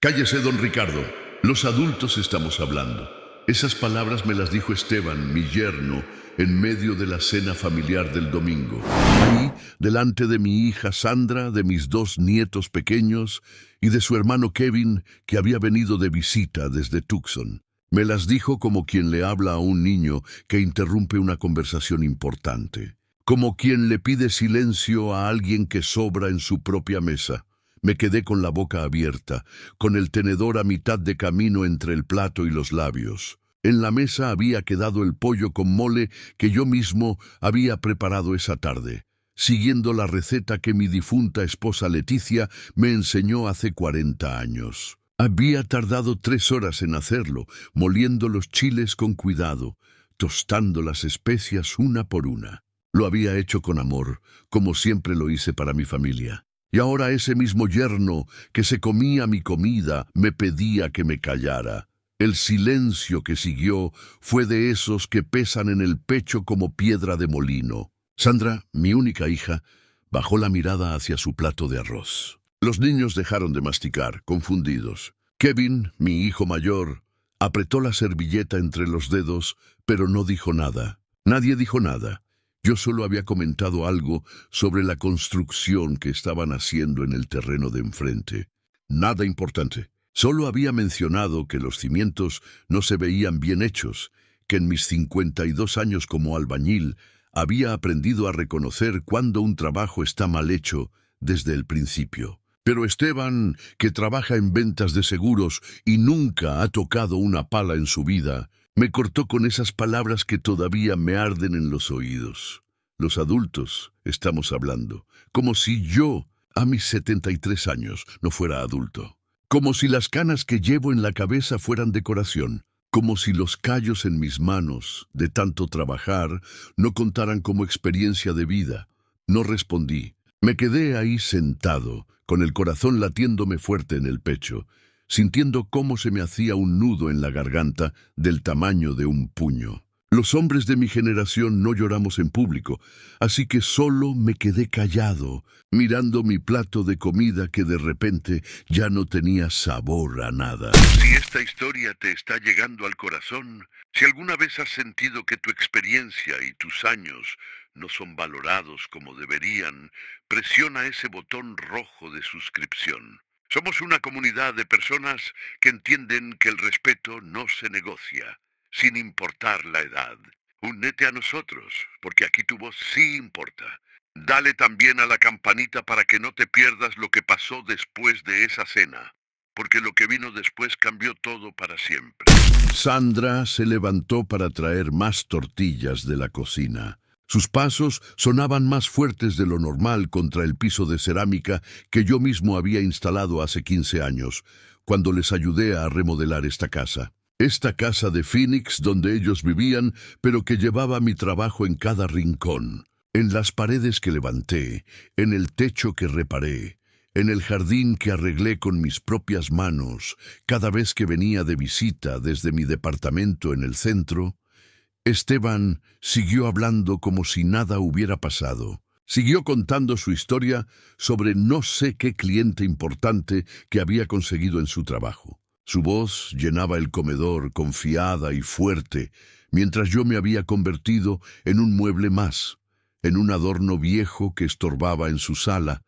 Cállese, don Ricardo. Los adultos estamos hablando. Esas palabras me las dijo Esteban, mi yerno, en medio de la cena familiar del domingo. Ahí, delante de mi hija Sandra, de mis 2 nietos pequeños y de su hermano Kevin, que había venido de visita desde Tucson. Me las dijo como quien le habla a un niño que interrumpe una conversación importante. Como quien le pide silencio a alguien que sobra en su propia mesa. Me quedé con la boca abierta, con el tenedor a mitad de camino entre el plato y los labios. En la mesa había quedado el pollo con mole que yo mismo había preparado esa tarde, siguiendo la receta que mi difunta esposa Leticia me enseñó hace 40 años. Había tardado 3 horas en hacerlo, moliendo los chiles con cuidado, tostando las especias una por una. Lo había hecho con amor, como siempre lo hice para mi familia. Y ahora ese mismo yerno que se comía mi comida me pedía que me callara. El silencio que siguió fue de esos que pesan en el pecho como piedra de molino. Sandra, mi única hija, bajó la mirada hacia su plato de arroz. Los niños dejaron de masticar, confundidos. Kevin, mi hijo mayor, apretó la servilleta entre los dedos, pero no dijo nada. Nadie dijo nada. Yo solo había comentado algo sobre la construcción que estaban haciendo en el terreno de enfrente. Nada importante. Solo había mencionado que los cimientos no se veían bien hechos, que en mis 52 años como albañil había aprendido a reconocer cuando un trabajo está mal hecho desde el principio. Pero Esteban, que trabaja en ventas de seguros y nunca ha tocado una pala en su vida, me cortó con esas palabras que todavía me arden en los oídos. Los adultos estamos hablando, como si yo, a mis 73 años, no fuera adulto. Como si las canas que llevo en la cabeza fueran decoración. Como si los callos en mis manos, de tanto trabajar, no contaran como experiencia de vida. No respondí. Me quedé ahí sentado, con el corazón latiéndome fuerte en el pecho, sintiendo cómo se me hacía un nudo en la garganta del tamaño de un puño. Los hombres de mi generación no lloramos en público, así que solo me quedé callado, mirando mi plato de comida que de repente ya no tenía sabor a nada. Si esta historia te está llegando al corazón, si alguna vez has sentido que tu experiencia y tus años no son valorados como deberían, presiona ese botón rojo de suscripción. Somos una comunidad de personas que entienden que el respeto no se negocia, sin importar la edad. Únete a nosotros, porque aquí tu voz sí importa. Dale también a la campanita para que no te pierdas lo que pasó después de esa cena, porque lo que vino después cambió todo para siempre. Sandra se levantó para traer más tortillas de la cocina. Sus pasos sonaban más fuertes de lo normal contra el piso de cerámica que yo mismo había instalado hace 15 años, cuando les ayudé a remodelar esta casa. Esta casa de Phoenix donde ellos vivían, pero que llevaba mi trabajo en cada rincón. En las paredes que levanté, en el techo que reparé, en el jardín que arreglé con mis propias manos cada vez que venía de visita desde mi departamento en el centro. Esteban siguió hablando como si nada hubiera pasado. Siguió contando su historia sobre no sé qué cliente importante que había conseguido en su trabajo. Su voz llenaba el comedor confiada y fuerte, mientras yo me había convertido en un mueble más, en un adorno viejo que estorbaba en su sala.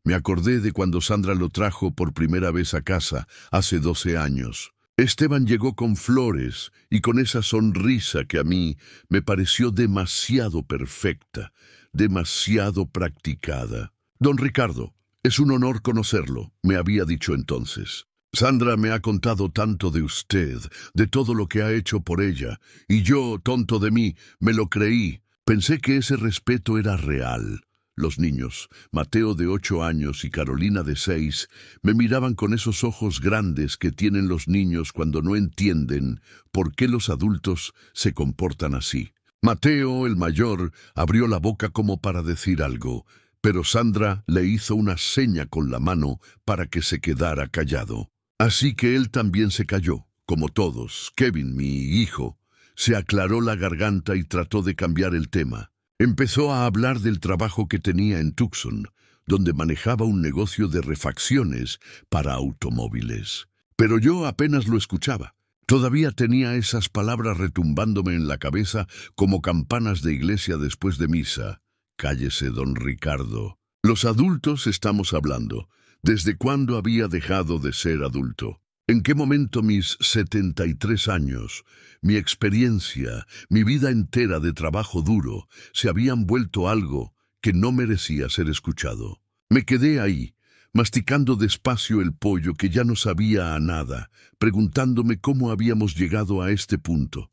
Me acordé de cuando Sandra lo trajo por primera vez a casa, hace 12 años. Esteban llegó con flores y con esa sonrisa que a mí me pareció demasiado perfecta, demasiado practicada. Don Ricardo, es un honor conocerlo, me había dicho entonces. Sandra me ha contado tanto de usted, de todo lo que ha hecho por ella, y yo, tonto de mí, me lo creí. Pensé que ese respeto era real. Los niños, Mateo de 8 años y Carolina de 6, me miraban con esos ojos grandes que tienen los niños cuando no entienden por qué los adultos se comportan así. Mateo, el mayor, abrió la boca como para decir algo, pero Sandra le hizo una seña con la mano para que se quedara callado. Así que él también se calló, como todos. Kevin, mi hijo, se aclaró la garganta y trató de cambiar el tema. Empezó a hablar del trabajo que tenía en Tucson, donde manejaba un negocio de refacciones para automóviles. pero yo apenas lo escuchaba. Todavía tenía esas palabras retumbándome en la cabeza como campanas de iglesia después de misa. Cállese, don Ricardo. Los adultos estamos hablando. ¿Desde cuándo había dejado de ser adulto? ¿En qué momento mis 73 años, mi experiencia, mi vida entera de trabajo duro, se habían vuelto algo que no merecía ser escuchado? Me quedé ahí, masticando despacio el pollo que ya no sabía a nada, preguntándome cómo habíamos llegado a este punto,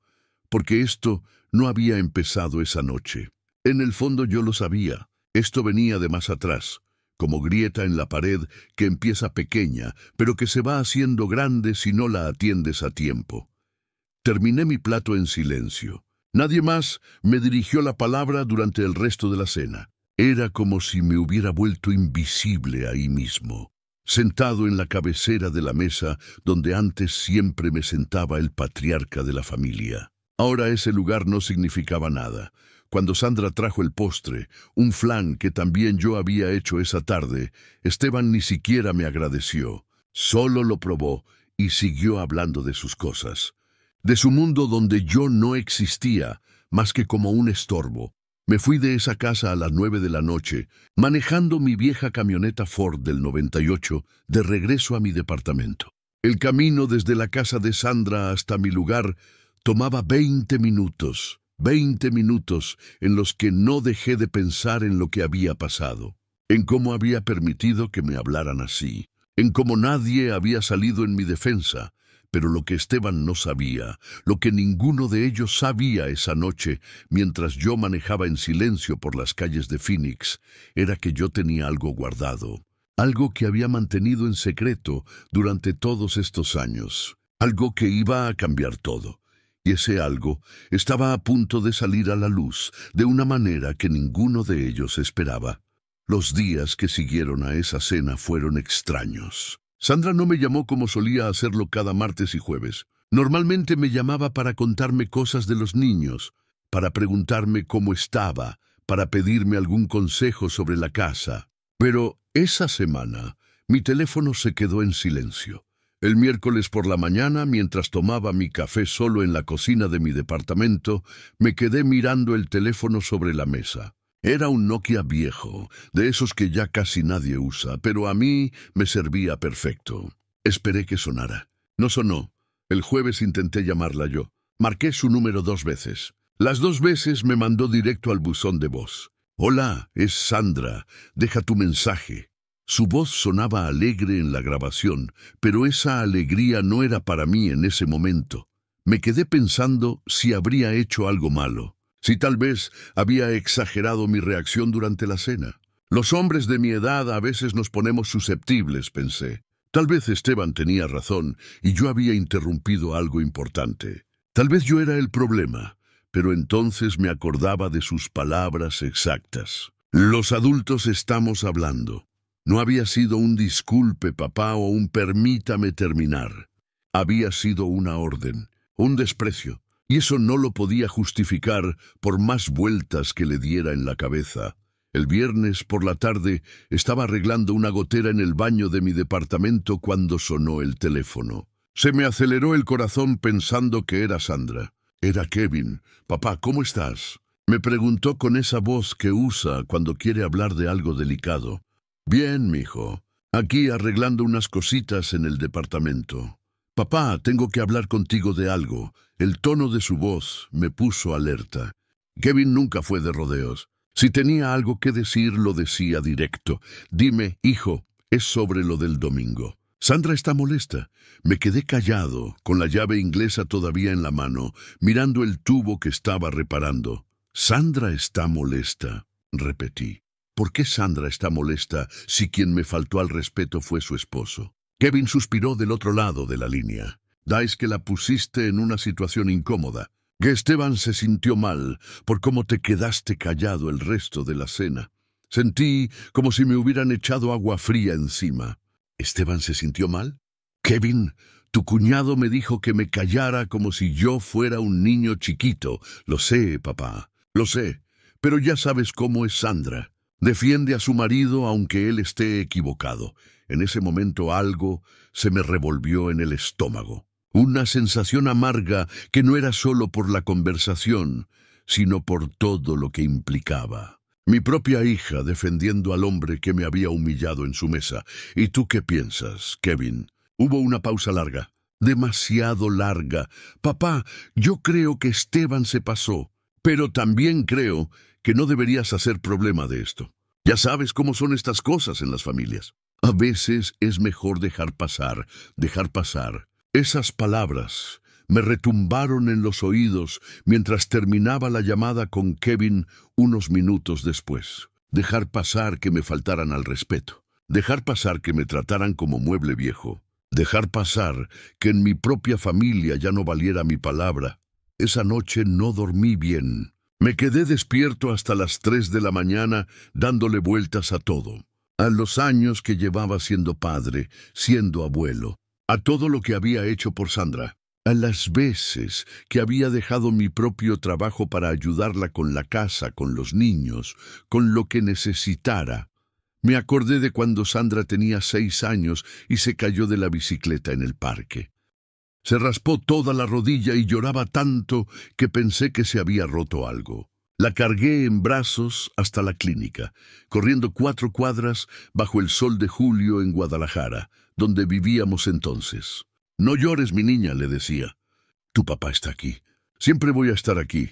porque esto no había empezado esa noche. En el fondo yo lo sabía, esto venía de más atrás, como grieta en la pared que empieza pequeña, pero que se va haciendo grande si no la atiendes a tiempo. Terminé mi plato en silencio. Nadie más me dirigió la palabra durante el resto de la cena. Era como si me hubiera vuelto invisible ahí mismo, sentado en la cabecera de la mesa donde antes siempre me sentaba el patriarca de la familia. Ahora ese lugar no significaba nada. Cuando Sandra trajo el postre, un flan que también yo había hecho esa tarde, Esteban ni siquiera me agradeció. Solo lo probó y siguió hablando de sus cosas, de su mundo donde yo no existía, más que como un estorbo. Me fui de esa casa a las 9 de la noche, manejando mi vieja camioneta Ford del 98 de regreso a mi departamento. El camino desde la casa de Sandra hasta mi lugar tomaba 20 minutos. 20 minutos en los que no dejé de pensar en lo que había pasado, en cómo había permitido que me hablaran así, en cómo nadie había salido en mi defensa, pero lo que Esteban no sabía, lo que ninguno de ellos sabía esa noche mientras yo manejaba en silencio por las calles de Phoenix, era que yo tenía algo guardado, algo que había mantenido en secreto durante todos estos años, algo que iba a cambiar todo. Y ese algo estaba a punto de salir a la luz de una manera que ninguno de ellos esperaba. Los días que siguieron a esa cena fueron extraños. Sandra no me llamó como solía hacerlo cada martes y jueves. Normalmente me llamaba para contarme cosas de los niños, para preguntarme cómo estaba, para pedirme algún consejo sobre la casa. Pero esa semana mi teléfono se quedó en silencio. El miércoles por la mañana, mientras tomaba mi café solo en la cocina de mi departamento, me quedé mirando el teléfono sobre la mesa. Era un Nokia viejo, de esos que ya casi nadie usa, pero a mí me servía perfecto. Esperé que sonara. No sonó. El jueves intenté llamarla yo. Marqué su número 2 veces. Las 2 veces me mandó directo al buzón de voz. «Hola, es Sandra. Deja tu mensaje». Su voz sonaba alegre en la grabación, pero esa alegría no era para mí en ese momento. Me quedé pensando si habría hecho algo malo, si tal vez había exagerado mi reacción durante la cena. Los hombres de mi edad a veces nos ponemos susceptibles, pensé. Tal vez Esteban tenía razón y yo había interrumpido algo importante. Tal vez yo era el problema, pero entonces me acordaba de sus palabras exactas. Los adultos estamos hablando. No había sido un disculpe, papá, o un permítame terminar. Había sido una orden, un desprecio, y eso no lo podía justificar por más vueltas que le diera en la cabeza. El viernes por la tarde estaba arreglando una gotera en el baño de mi departamento cuando sonó el teléfono. Se me aceleró el corazón pensando que era Sandra. Era Kevin. «Papá, ¿cómo estás?», me preguntó con esa voz que usa cuando quiere hablar de algo delicado. «Bien, mijo. Aquí arreglando unas cositas en el departamento». «Papá, tengo que hablar contigo de algo». El tono de su voz me puso alerta. Kevin nunca fue de rodeos. Si tenía algo que decir, lo decía directo. «Dime, hijo, es sobre lo del domingo». Sandra está molesta. Me quedé callado, con la llave inglesa todavía en la mano, mirando el tubo que estaba reparando. «Sandra está molesta», repetí. ¿Por qué Sandra está molesta si quien me faltó al respeto fue su esposo? Kevin suspiró del otro lado de la línea. «Dais que la pusiste en una situación incómoda. Que Esteban se sintió mal por cómo te quedaste callado el resto de la cena. Sentí como si me hubieran echado agua fría encima». «¿Esteban se sintió mal?» «Kevin, tu cuñado me dijo que me callara como si yo fuera un niño chiquito». «Lo sé, papá, lo sé, pero ya sabes cómo es Sandra». Defiende a su marido aunque él esté equivocado. En ese momento algo se me revolvió en el estómago. Una sensación amarga que no era solo por la conversación, sino por todo lo que implicaba. Mi propia hija defendiendo al hombre que me había humillado en su mesa. ¿Y tú qué piensas, Kevin? Hubo una pausa larga, demasiado larga. Papá, yo creo que Esteban se pasó, pero también creo que no deberías hacer problema de esto. Ya sabes cómo son estas cosas en las familias. A veces es mejor dejar pasar, dejar pasar. Esas palabras me retumbaron en los oídos mientras terminaba la llamada con Kevin unos minutos después. Dejar pasar que me faltaran al respeto. Dejar pasar que me trataran como mueble viejo. Dejar pasar que en mi propia familia ya no valiera mi palabra. Esa noche no dormí bien. Me quedé despierto hasta las 3 de la mañana dándole vueltas a todo. A los años que llevaba siendo padre, siendo abuelo, a todo lo que había hecho por Sandra, a las veces que había dejado mi propio trabajo para ayudarla con la casa, con los niños, con lo que necesitara. Me acordé de cuando Sandra tenía 6 años y se cayó de la bicicleta en el parque. Se raspó toda la rodilla y lloraba tanto que pensé que se había roto algo. La cargué en brazos hasta la clínica, corriendo 4 cuadras bajo el sol de julio en Guadalajara, donde vivíamos entonces. «No llores, mi niña», le decía. «Tu papá está aquí. Siempre voy a estar aquí».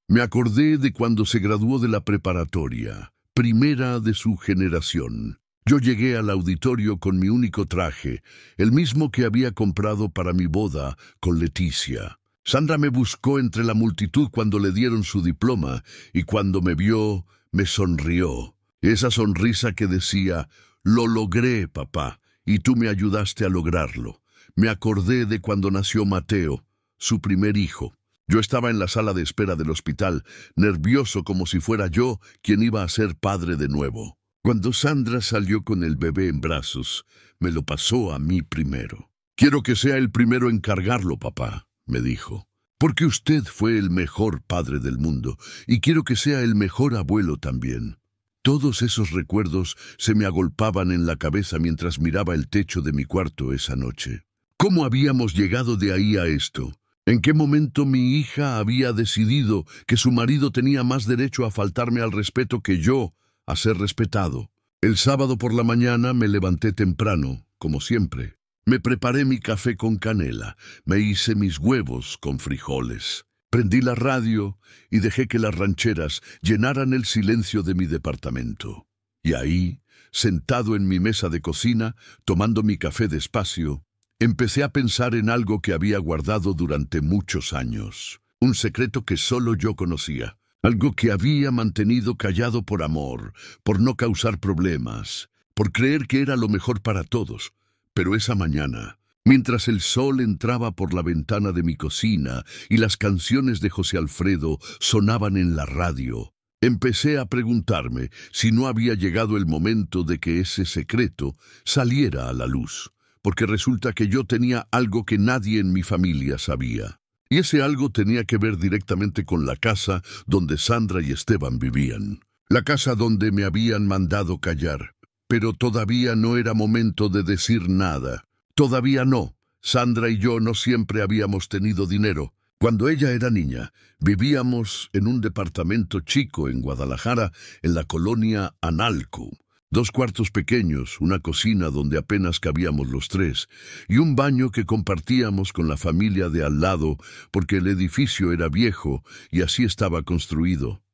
Me acordé de cuando se graduó de la preparatoria, primera de su generación. Yo llegué al auditorio con mi único traje, el mismo que había comprado para mi boda con Leticia. Sandra me buscó entre la multitud cuando le dieron su diploma y cuando me vio, me sonrió. Esa sonrisa que decía, «Lo logré, papá, y tú me ayudaste a lograrlo». Me acordé de cuando nació Mateo, su primer hijo. Yo estaba en la sala de espera del hospital, nervioso como si fuera yo quien iba a ser padre de nuevo. Cuando Sandra salió con el bebé en brazos, me lo pasó a mí primero. «Quiero que sea el primero en cargarlo, papá», me dijo, «porque usted fue el mejor padre del mundo y quiero que sea el mejor abuelo también». Todos esos recuerdos se me agolpaban en la cabeza mientras miraba el techo de mi cuarto esa noche. ¿Cómo habíamos llegado de ahí a esto? ¿En qué momento mi hija había decidido que su marido tenía más derecho a faltarme al respeto que yo a ser respetado? El sábado por la mañana me levanté temprano, como siempre. Me preparé mi café con canela, me hice mis huevos con frijoles. Prendí la radio y dejé que las rancheras llenaran el silencio de mi departamento. Y ahí, sentado en mi mesa de cocina, tomando mi café despacio, empecé a pensar en algo que había guardado durante muchos años. Un secreto que solo yo conocía. Algo que había mantenido callado por amor, por no causar problemas, por creer que era lo mejor para todos. Pero esa mañana, mientras el sol entraba por la ventana de mi cocina y las canciones de José Alfredo sonaban en la radio, empecé a preguntarme si no había llegado el momento de que ese secreto saliera a la luz, porque resulta que yo tenía algo que nadie en mi familia sabía. Y ese algo tenía que ver directamente con la casa donde Sandra y Esteban vivían. La casa donde me habían mandado callar. Pero todavía no era momento de decir nada. Todavía no. Sandra y yo no siempre habíamos tenido dinero. Cuando ella era niña, vivíamos en un departamento chico en Guadalajara, en la colonia Analco. 2 cuartos pequeños, una cocina donde apenas cabíamos los 3, y un baño que compartíamos con la familia de al lado porque el edificio era viejo y así estaba construido.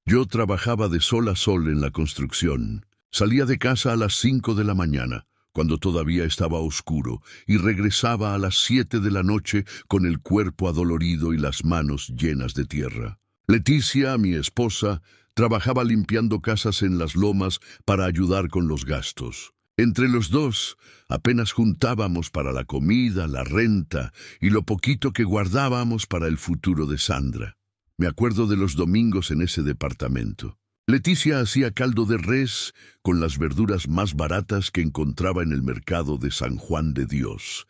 Yo trabajaba de sol a sol en la construcción. Salía de casa a las 5 de la mañana, cuando todavía estaba oscuro, y regresaba a las 7 de la noche con el cuerpo adolorido y las manos llenas de tierra. Leticia, mi esposa, trabajaba limpiando casas en las lomas para ayudar con los gastos. Entre los dos, apenas juntábamos para la comida, la renta y lo poquito que guardábamos para el futuro de Sandra. Me acuerdo de los domingos en ese departamento. Leticia hacía caldo de res con las verduras más baratas que encontraba en el mercado de San Juan de Dios.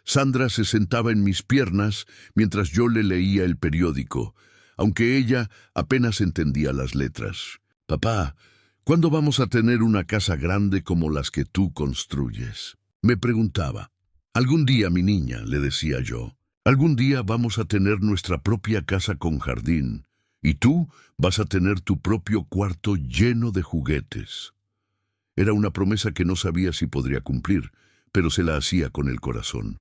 Sandra se sentaba en mis piernas mientras yo le leía el periódico, aunque ella apenas entendía las letras. «Papá, ¿Cuándo vamos a tener una casa grande como las que tú construyes? Me preguntaba. Algún día, mi niña, le decía yo. Algún día vamos a tener nuestra propia casa con jardín, y tú vas a tener tu propio cuarto lleno de juguetes. Era una promesa que no sabía si podría cumplir, pero se la hacía con el corazón.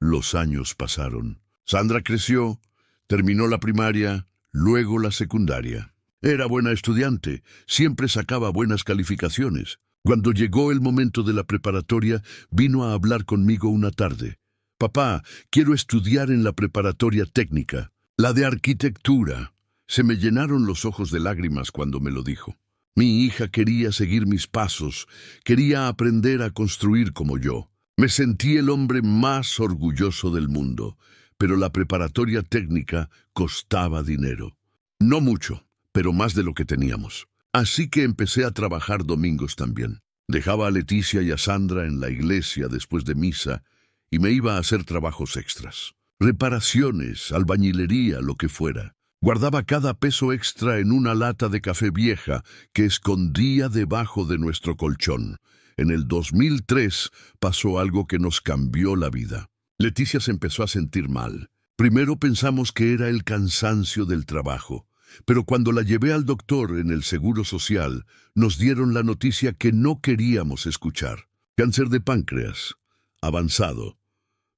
Los años pasaron. Sandra creció, terminó la primaria, luego la secundaria. Era buena estudiante, siempre sacaba buenas calificaciones. Cuando llegó el momento de la preparatoria, vino a hablar conmigo una tarde. Papá, quiero estudiar en la preparatoria técnica, la de arquitectura. Se me llenaron los ojos de lágrimas cuando me lo dijo. Mi hija quería seguir mis pasos, quería aprender a construir como yo. Me sentí el hombre más orgulloso del mundo, pero la preparatoria técnica costaba dinero. No mucho, pero más de lo que teníamos. Así que empecé a trabajar domingos también. Dejaba a Leticia y a Sandra en la iglesia después de misa y me iba a hacer trabajos extras. Reparaciones, albañilería, lo que fuera. Guardaba cada peso extra en una lata de café vieja que escondía debajo de nuestro colchón. En el 2003 pasó algo que nos cambió la vida. Leticia se empezó a sentir mal. Primero pensamos que era el cansancio del trabajo, pero cuando la llevé al doctor en el Seguro Social, nos dieron la noticia que no queríamos escuchar. Cáncer de páncreas, avanzado.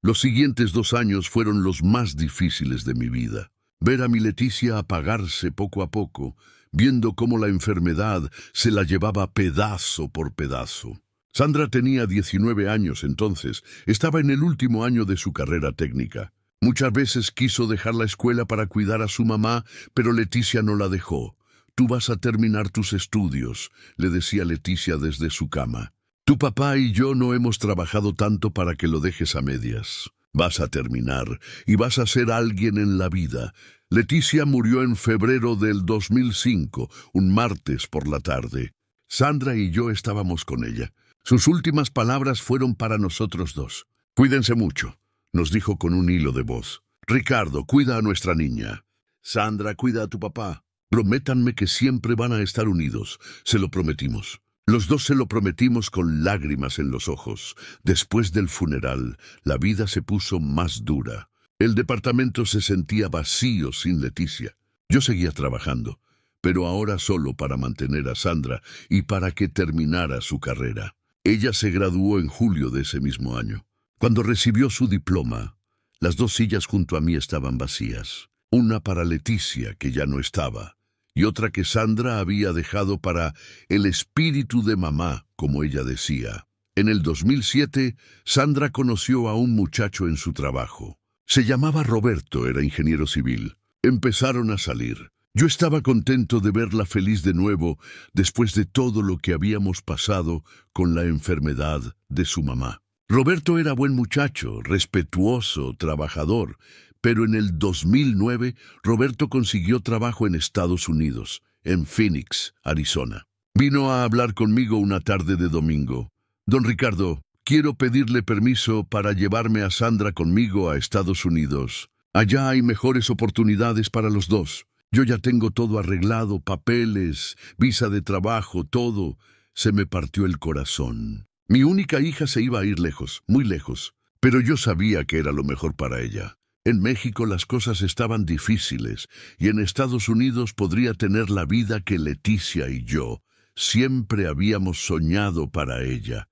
Los siguientes 2 años fueron los más difíciles de mi vida. Ver a mi Leticia apagarse poco a poco, viendo cómo la enfermedad se la llevaba pedazo por pedazo. Sandra tenía 19 años entonces, estaba en el último año de su carrera técnica. Muchas veces quiso dejar la escuela para cuidar a su mamá, pero Leticia no la dejó. Tú vas a terminar tus estudios, le decía Leticia desde su cama. Tu papá y yo no hemos trabajado tanto para que lo dejes a medias. Vas a terminar y vas a ser alguien en la vida. Leticia murió en febrero del 2005, un martes por la tarde. Sandra y yo estábamos con ella. Sus últimas palabras fueron para nosotros dos. Cuídense mucho, nos dijo con un hilo de voz. Ricardo, cuida a nuestra niña. Sandra, cuida a tu papá. Prométanme que siempre van a estar unidos. Se lo prometimos. Los dos se lo prometimos con lágrimas en los ojos. Después del funeral, la vida se puso más dura. El departamento se sentía vacío sin Leticia. Yo seguía trabajando, pero ahora solo para mantener a Sandra y para que terminara su carrera. Ella se graduó en julio de ese mismo año. Cuando recibió su diploma, las 2 sillas junto a mí estaban vacías. Una para Leticia, que ya no estaba, y otra que Sandra había dejado para el espíritu de mamá, como ella decía. En el 2007, Sandra conoció a un muchacho en su trabajo. Se llamaba Roberto, era ingeniero civil. Empezaron a salir. Yo estaba contento de verla feliz de nuevo después de todo lo que habíamos pasado con la enfermedad de su mamá. Roberto era buen muchacho, respetuoso, trabajador, pero en el 2009 Roberto consiguió trabajo en Estados Unidos, en Phoenix, Arizona. Vino a hablar conmigo una tarde de domingo. Don Ricardo, quiero pedirle permiso para llevarme a Sandra conmigo a Estados Unidos. Allá hay mejores oportunidades para los dos. Yo ya tengo todo arreglado, papeles, visa de trabajo, todo. Se me partió el corazón. Mi única hija se iba a ir lejos, muy lejos, pero yo sabía que era lo mejor para ella. En México las cosas estaban difíciles y en Estados Unidos podría tener la vida que Leticia y yo siempre habíamos soñado para ella.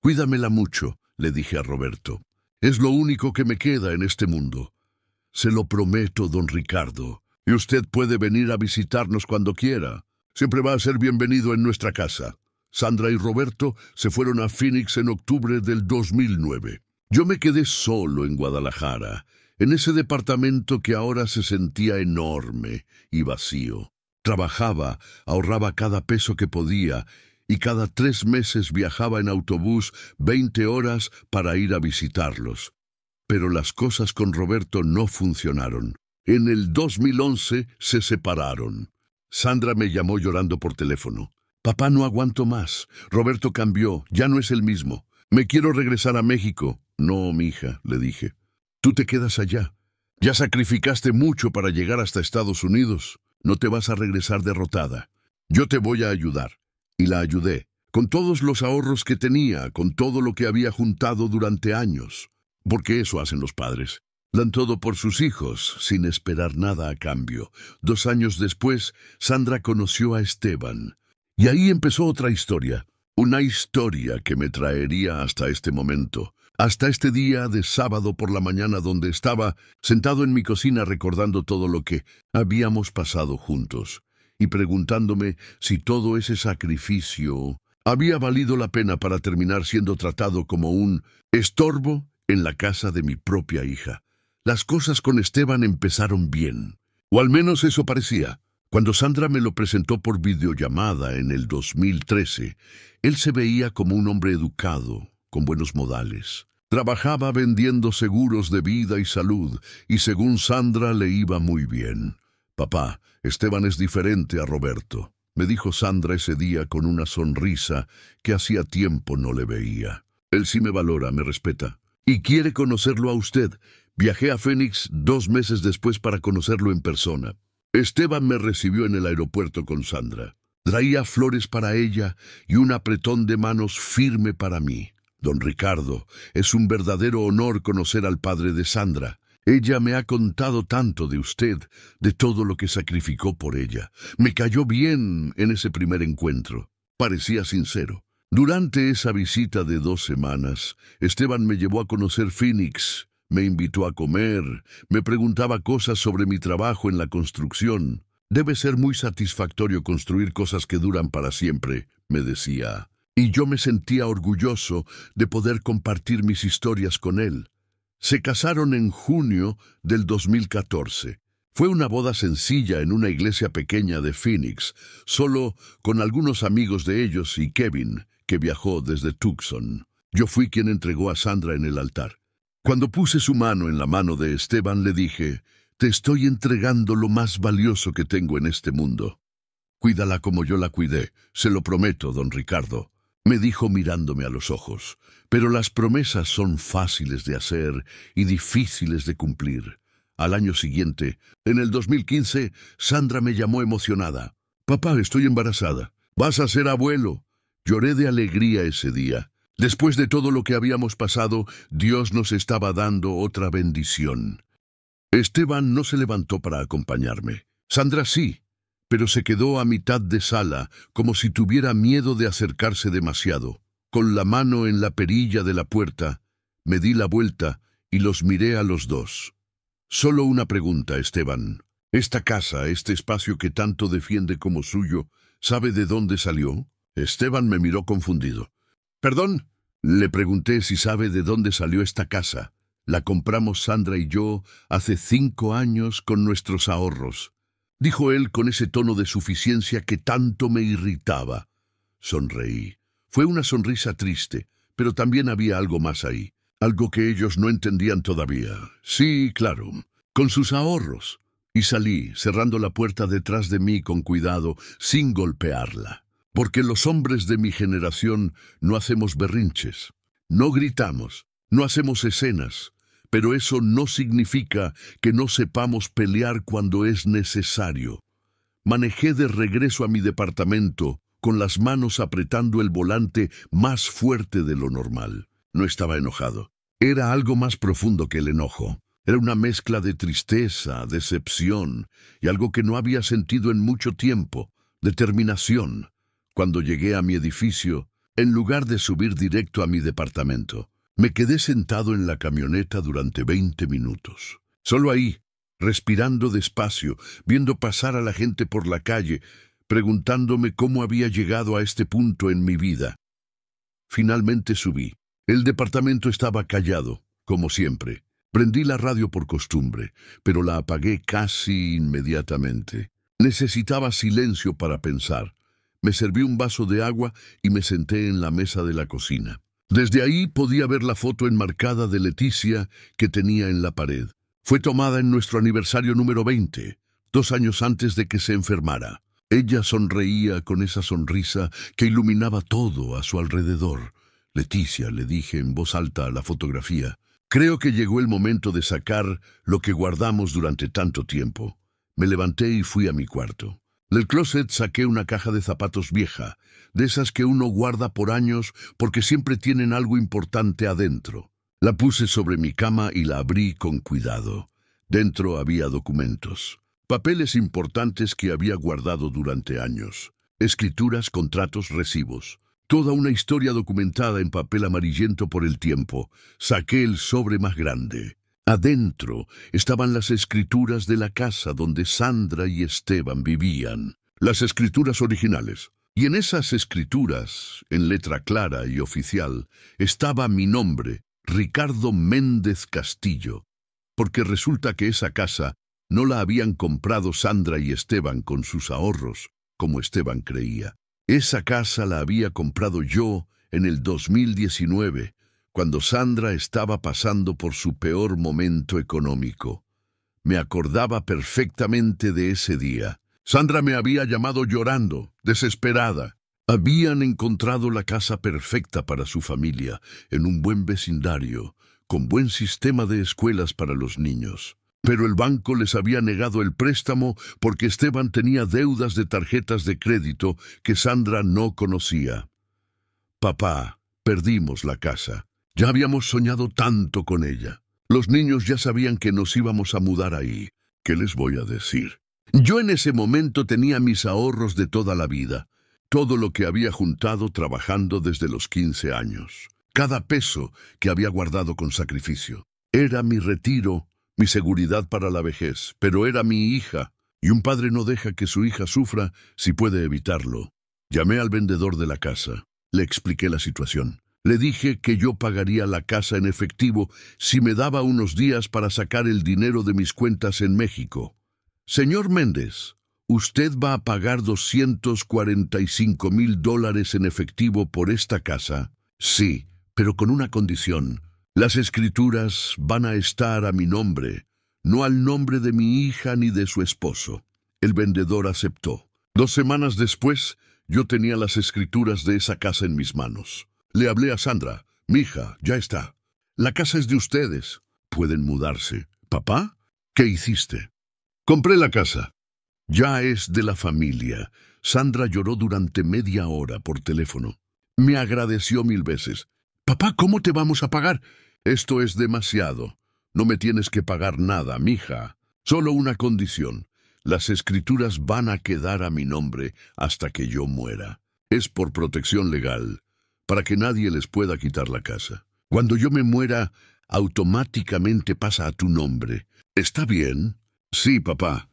Cuídamela mucho, le dije a Roberto. Es lo único que me queda en este mundo. Se lo prometo, don Ricardo. Y usted puede venir a visitarnos cuando quiera. Siempre va a ser bienvenido en nuestra casa. Sandra y Roberto se fueron a Phoenix en octubre del 2009. Yo me quedé solo en Guadalajara, en ese departamento que ahora se sentía enorme y vacío. Trabajaba, ahorraba cada peso que podía y cada 3 meses viajaba en autobús 20 horas para ir a visitarlos. Pero las cosas con Roberto no funcionaron. En el 2011 se separaron. Sandra me llamó llorando por teléfono. Papá, no aguanto más. Roberto cambió, ya no es el mismo. Me quiero regresar a México. No, mija, le dije. Tú te quedas allá. Ya sacrificaste mucho para llegar hasta Estados Unidos. No te vas a regresar derrotada. Yo te voy a ayudar. y la ayudé, con todos los ahorros que tenía, con todo lo que había juntado durante años. Porque eso hacen los padres. Dan todo por sus hijos, sin esperar nada a cambio. 2 años después, Sandra conoció a Esteban. Y ahí empezó otra historia. Una historia que me traería hasta este momento. Hasta este día de sábado por la mañana donde estaba sentado en mi cocina recordando todo lo que habíamos pasado juntos. Y preguntándome si todo ese sacrificio había valido la pena para terminar siendo tratado como un estorbo en la casa de mi propia hija. Las cosas con Esteban empezaron bien, o al menos eso parecía. Cuando Sandra me lo presentó por videollamada en el 2013, él se veía como un hombre educado, con buenos modales. Trabajaba vendiendo seguros de vida y salud, y según Sandra le iba muy bien. «Papá, Esteban es diferente a Roberto», me dijo Sandra ese día con una sonrisa que hacía tiempo no le veía. «Él sí me valora, me respeta, y quiere conocerlo a usted». Viajé a Phoenix 2 meses después para conocerlo en persona. Esteban me recibió en el aeropuerto con Sandra. Traía flores para ella y un apretón de manos firme para mí. «Don Ricardo, es un verdadero honor conocer al padre de Sandra. Ella me ha contado tanto de usted, de todo lo que sacrificó por ella. Me cayó bien en ese primer encuentro. Parecía sincero». Durante esa visita de 2 semanas, Esteban me llevó a conocer Phoenix. Me invitó a comer, me preguntaba cosas sobre mi trabajo en la construcción. «Debe ser muy satisfactorio construir cosas que duran para siempre», me decía. Y yo me sentía orgulloso de poder compartir mis historias con él. Se casaron en junio del 2014. Fue una boda sencilla en una iglesia pequeña de Phoenix, solo con algunos amigos de ellos y Kevin, que viajó desde Tucson. Yo fui quien entregó a Sandra en el altar. Cuando puse su mano en la mano de Esteban, le dije: «Te estoy entregando lo más valioso que tengo en este mundo. Cuídala como yo la cuidé, se lo prometo, don Ricardo», me dijo mirándome a los ojos. «Pero las promesas son fáciles de hacer y difíciles de cumplir». Al año siguiente, en el 2015, Sandra me llamó emocionada. «Papá, estoy embarazada. Vas a ser abuelo». Lloré de alegría ese día. Después de todo lo que habíamos pasado, Dios nos estaba dando otra bendición. Esteban no se levantó para acompañarme. Sandra sí, pero se quedó a mitad de sala, como si tuviera miedo de acercarse demasiado. Con la mano en la perilla de la puerta, me di la vuelta y los miré a los dos. «Solo una pregunta, Esteban. ¿Esta casa, este espacio que tanto defiende como suyo, sabe de dónde salió?» Esteban me miró confundido. «¿Perdón?» Le pregunté si sabe de dónde salió esta casa. «La compramos Sandra y yo hace 5 años con nuestros ahorros», dijo él con ese tono de suficiencia que tanto me irritaba. Sonreí. Fue una sonrisa triste, pero también había algo más ahí, algo que ellos no entendían todavía. «Sí, claro, con sus ahorros». Y salí, cerrando la puerta detrás de mí con cuidado, sin golpearla. Porque los hombres de mi generación no hacemos berrinches, no gritamos, no hacemos escenas, pero eso no significa que no sepamos pelear cuando es necesario. Manejé de regreso a mi departamento, con las manos apretando el volante más fuerte de lo normal. No estaba enojado. Era algo más profundo que el enojo. Era una mezcla de tristeza, decepción y algo que no había sentido en mucho tiempo, determinación. Cuando llegué a mi edificio, en lugar de subir directo a mi departamento, me quedé sentado en la camioneta durante 20 minutos. Solo ahí, respirando despacio, viendo pasar a la gente por la calle, preguntándome cómo había llegado a este punto en mi vida. Finalmente subí. El departamento estaba callado, como siempre. Prendí la radio por costumbre, pero la apagué casi inmediatamente. Necesitaba silencio para pensar. Me serví un vaso de agua y me senté en la mesa de la cocina. Desde ahí podía ver la foto enmarcada de Leticia que tenía en la pared. Fue tomada en nuestro aniversario número 20, 2 años antes de que se enfermara. Ella sonreía con esa sonrisa que iluminaba todo a su alrededor. «Leticia», le dije en voz alta a la fotografía, «creo que llegó el momento de sacar lo que guardamos durante tanto tiempo». Me levanté y fui a mi cuarto. Del closet saqué una caja de zapatos vieja, de esas que uno guarda por años porque siempre tienen algo importante adentro. La puse sobre mi cama y la abrí con cuidado. Dentro había documentos, papeles importantes que había guardado durante años, escrituras, contratos, recibos. Toda una historia documentada en papel amarillento por el tiempo. Saqué el sobre más grande. Adentro estaban las escrituras de la casa donde Sandra y Esteban vivían. Las escrituras originales. Y en esas escrituras, en letra clara y oficial, estaba mi nombre, Ricardo Méndez Castillo. Porque resulta que esa casa no la habían comprado Sandra y Esteban con sus ahorros, como Esteban creía. Esa casa la había comprado yo en el 2019, cuando Sandra estaba pasando por su peor momento económico. Me acordaba perfectamente de ese día. Sandra me había llamado llorando, desesperada. Habían encontrado la casa perfecta para su familia, en un buen vecindario, con buen sistema de escuelas para los niños. Pero el banco les había negado el préstamo porque Esteban tenía deudas de tarjetas de crédito que Sandra no conocía. Papá, perdimos la casa. Ya habíamos soñado tanto con ella. Los niños ya sabían que nos íbamos a mudar ahí. ¿Qué les voy a decir? Yo en ese momento tenía mis ahorros de toda la vida. Todo lo que había juntado trabajando desde los 15 años. Cada peso que había guardado con sacrificio. Era mi retiro, mi seguridad para la vejez, pero era mi hija, y un padre no deja que su hija sufra si puede evitarlo. Llamé al vendedor de la casa, le expliqué la situación. Le dije que yo pagaría la casa en efectivo si me daba unos días para sacar el dinero de mis cuentas en México. Señor Méndez, ¿usted va a pagar $245,000 en efectivo por esta casa? Sí, pero con una condición. Las escrituras van a estar a mi nombre, no al nombre de mi hija ni de su esposo. El vendedor aceptó. 2 semanas después, yo tenía las escrituras de esa casa en mis manos. Le hablé a Sandra. Mija, ya está. La casa es de ustedes. Pueden mudarse. ¿Papá? ¿Qué hiciste? Compré la casa. Ya es de la familia. Sandra lloró durante media hora por teléfono. Me agradeció 1000 veces. Papá, ¿cómo te vamos a pagar? Esto es demasiado. No me tienes que pagar nada, mija. Solo una condición. Las escrituras van a quedar a mi nombre hasta que yo muera. Es por protección legal, para que nadie les pueda quitar la casa. Cuando yo me muera, automáticamente pasa a tu nombre. ¿Está bien? Sí, papá.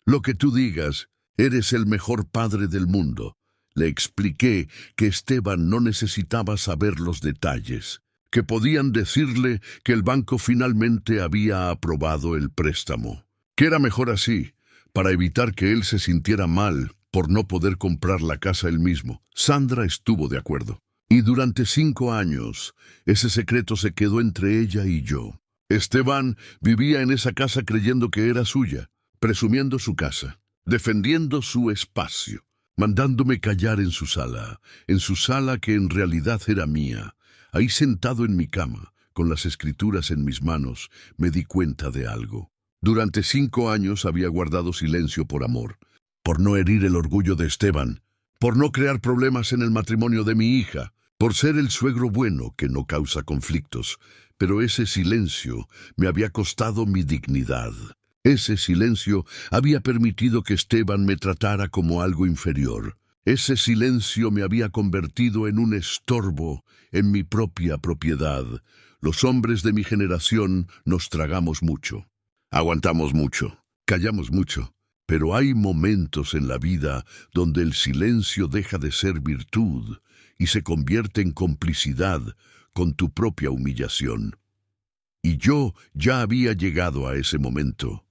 Lo que tú digas, eres el mejor padre del mundo. Le expliqué que Esteban no necesitaba saber los detalles, que podían decirle que el banco finalmente había aprobado el préstamo, que era mejor así, para evitar que él se sintiera mal por no poder comprar la casa él mismo. Sandra estuvo de acuerdo. Y durante 5 años, ese secreto se quedó entre ella y yo. Esteban vivía en esa casa creyendo que era suya, presumiendo su casa, defendiendo su espacio, mandándome callar en su sala que en realidad era mía. Ahí sentado en mi cama, con las escrituras en mis manos, me di cuenta de algo. Durante 5 años había guardado silencio por amor, por no herir el orgullo de Esteban, por no crear problemas en el matrimonio de mi hija, por ser el suegro bueno que no causa conflictos. Pero ese silencio me había costado mi dignidad. Ese silencio había permitido que Esteban me tratara como algo inferior. Ese silencio me había convertido en un estorbo en mi propia propiedad. Los hombres de mi generación nos tragamos mucho. Aguantamos mucho, callamos mucho. Pero hay momentos en la vida donde el silencio deja de ser virtud y se convierte en complicidad con tu propia humillación. Y yo ya había llegado a ese momento.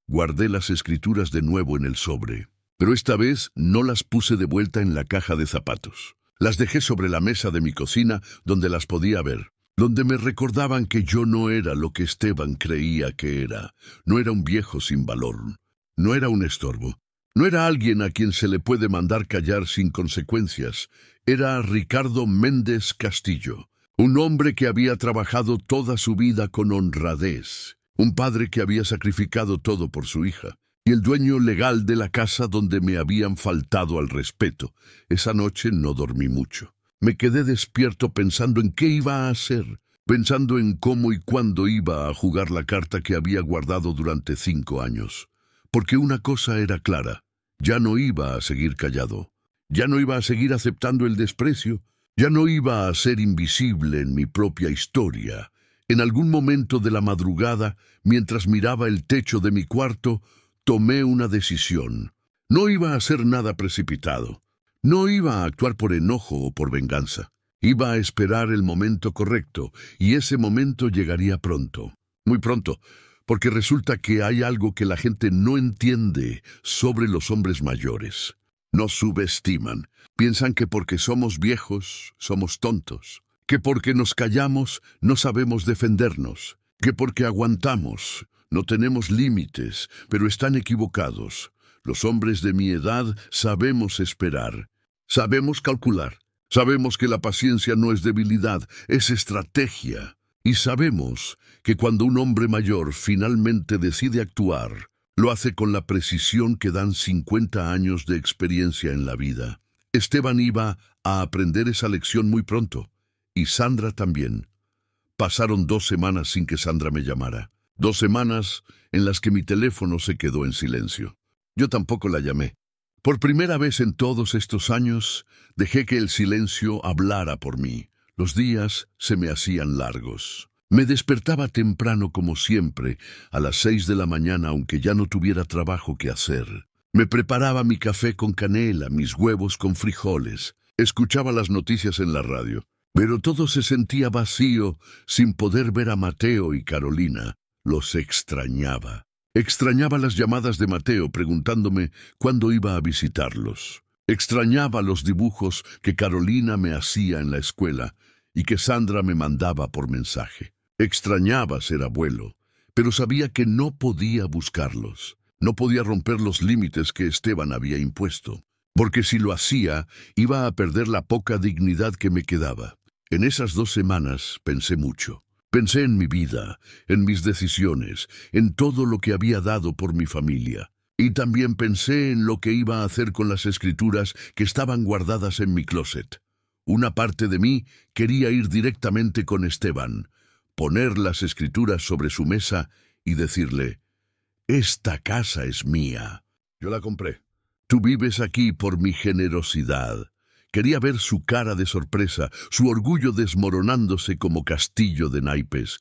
Guardé las escrituras de nuevo en el sobre, pero esta vez no las puse de vuelta en la caja de zapatos. Las dejé sobre la mesa de mi cocina donde las podía ver, donde me recordaban que yo no era lo que Esteban creía que era. No era un viejo sin valor. No era un estorbo. No era alguien a quien se le puede mandar callar sin consecuencias. Era Ricardo Méndez Castillo, un hombre que había trabajado toda su vida con honradez, un padre que había sacrificado todo por su hija, y el dueño legal de la casa donde me habían faltado al respeto. Esa noche no dormí mucho. Me quedé despierto pensando en qué iba a hacer, pensando en cómo y cuándo iba a jugar la carta que había guardado durante 5 años. Porque una cosa era clara, ya no iba a seguir callado, ya no iba a seguir aceptando el desprecio, ya no iba a ser invisible en mi propia historia. En algún momento de la madrugada, mientras miraba el techo de mi cuarto, tomé una decisión. No iba a hacer nada precipitado. No iba a actuar por enojo o por venganza. Iba a esperar el momento correcto, y ese momento llegaría pronto. Muy pronto, porque resulta que hay algo que la gente no entiende sobre los hombres mayores. Nos subestiman. Piensan que porque somos viejos, somos tontos. Que porque nos callamos, no sabemos defendernos. Que porque aguantamos, no tenemos límites, pero están equivocados. Los hombres de mi edad sabemos esperar, sabemos calcular, sabemos que la paciencia no es debilidad, es estrategia. Y sabemos que cuando un hombre mayor finalmente decide actuar, lo hace con la precisión que dan 50 años de experiencia en la vida. Esteban iba a aprender esa lección muy pronto, y Sandra también. Pasaron 2 semanas sin que Sandra me llamara. 2 semanas en las que mi teléfono se quedó en silencio. Yo tampoco la llamé. Por primera vez en todos estos años, dejé que el silencio hablara por mí. Los días se me hacían largos. Me despertaba temprano como siempre, a las 6 de la mañana, aunque ya no tuviera trabajo que hacer. Me preparaba mi café con canela, mis huevos con frijoles. Escuchaba las noticias en la radio. Pero todo se sentía vacío, sin poder ver a Mateo y Carolina. Los extrañaba. Extrañaba las llamadas de Mateo preguntándome cuándo iba a visitarlos. Extrañaba los dibujos que Carolina me hacía en la escuela y que Sandra me mandaba por mensaje. Extrañaba ser abuelo, pero sabía que no podía buscarlos. No podía romper los límites que Esteban había impuesto, porque si lo hacía, iba a perder la poca dignidad que me quedaba. En esas 2 semanas pensé mucho. Pensé en mi vida, en mis decisiones, en todo lo que había dado por mi familia. Y también pensé en lo que iba a hacer con las escrituras que estaban guardadas en mi closet. Una parte de mí quería ir directamente con Esteban, poner las escrituras sobre su mesa y decirle: «Esta casa es mía. Yo la compré. Tú vives aquí por mi generosidad». Quería ver su cara de sorpresa, su orgullo desmoronándose como castillo de naipes.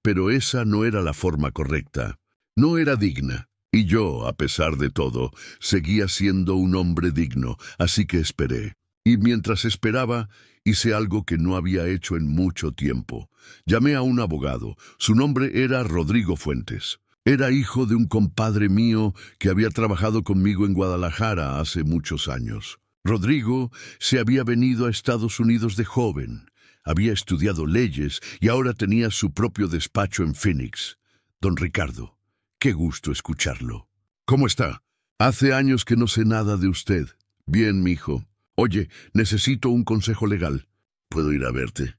Pero esa no era la forma correcta. No era digna. Y yo, a pesar de todo, seguía siendo un hombre digno, así que esperé. Y mientras esperaba, hice algo que no había hecho en mucho tiempo. Llamé a un abogado. Su nombre era Rodrigo Fuentes. Era hijo de un compadre mío que había trabajado conmigo en Guadalajara hace muchos años. Rodrigo se había venido a Estados Unidos de joven, había estudiado leyes y ahora tenía su propio despacho en Phoenix. Don Ricardo, qué gusto escucharlo. ¿Cómo está? Hace años que no sé nada de usted. Bien, mijo. Oye, necesito un consejo legal. ¿Puedo ir a verte?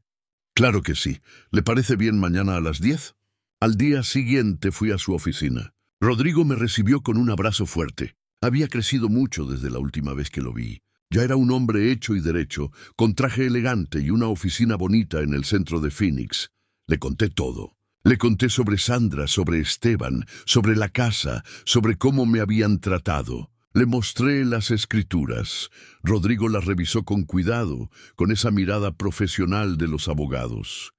Claro que sí. ¿Le parece bien mañana a las 10? Al día siguiente fui a su oficina. Rodrigo me recibió con un abrazo fuerte. Había crecido mucho desde la última vez que lo vi. Ya era un hombre hecho y derecho, con traje elegante y una oficina bonita en el centro de Phoenix. Le conté todo. Le conté sobre Sandra, sobre Esteban, sobre la casa, sobre cómo me habían tratado. Le mostré las escrituras. Rodrigo las revisó con cuidado, con esa mirada profesional de los abogados.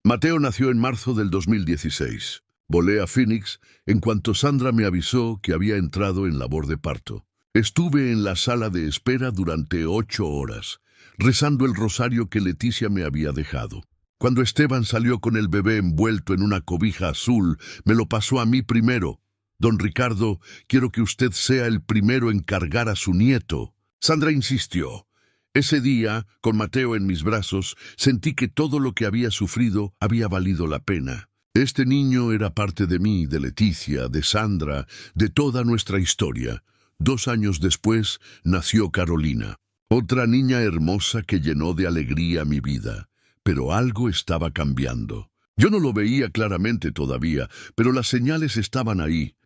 Mateo nació en marzo del 2016. Volé a Phoenix en cuanto Sandra me avisó que había entrado en labor de parto. Estuve en la sala de espera durante 8 horas, rezando el rosario que Leticia me había dejado. Cuando Esteban salió con el bebé envuelto en una cobija azul, me lo pasó a mí primero. «Don Ricardo, quiero que usted sea el primero en cargar a su nieto». Sandra insistió. Ese día, con Mateo en mis brazos, sentí que todo lo que había sufrido había valido la pena. Este niño era parte de mí, de Leticia, de Sandra, de toda nuestra historia. 2 años después nació Carolina, otra niña hermosa que llenó de alegría mi vida. Pero algo estaba cambiando. Yo no lo veía claramente todavía, pero las señales estaban ahí.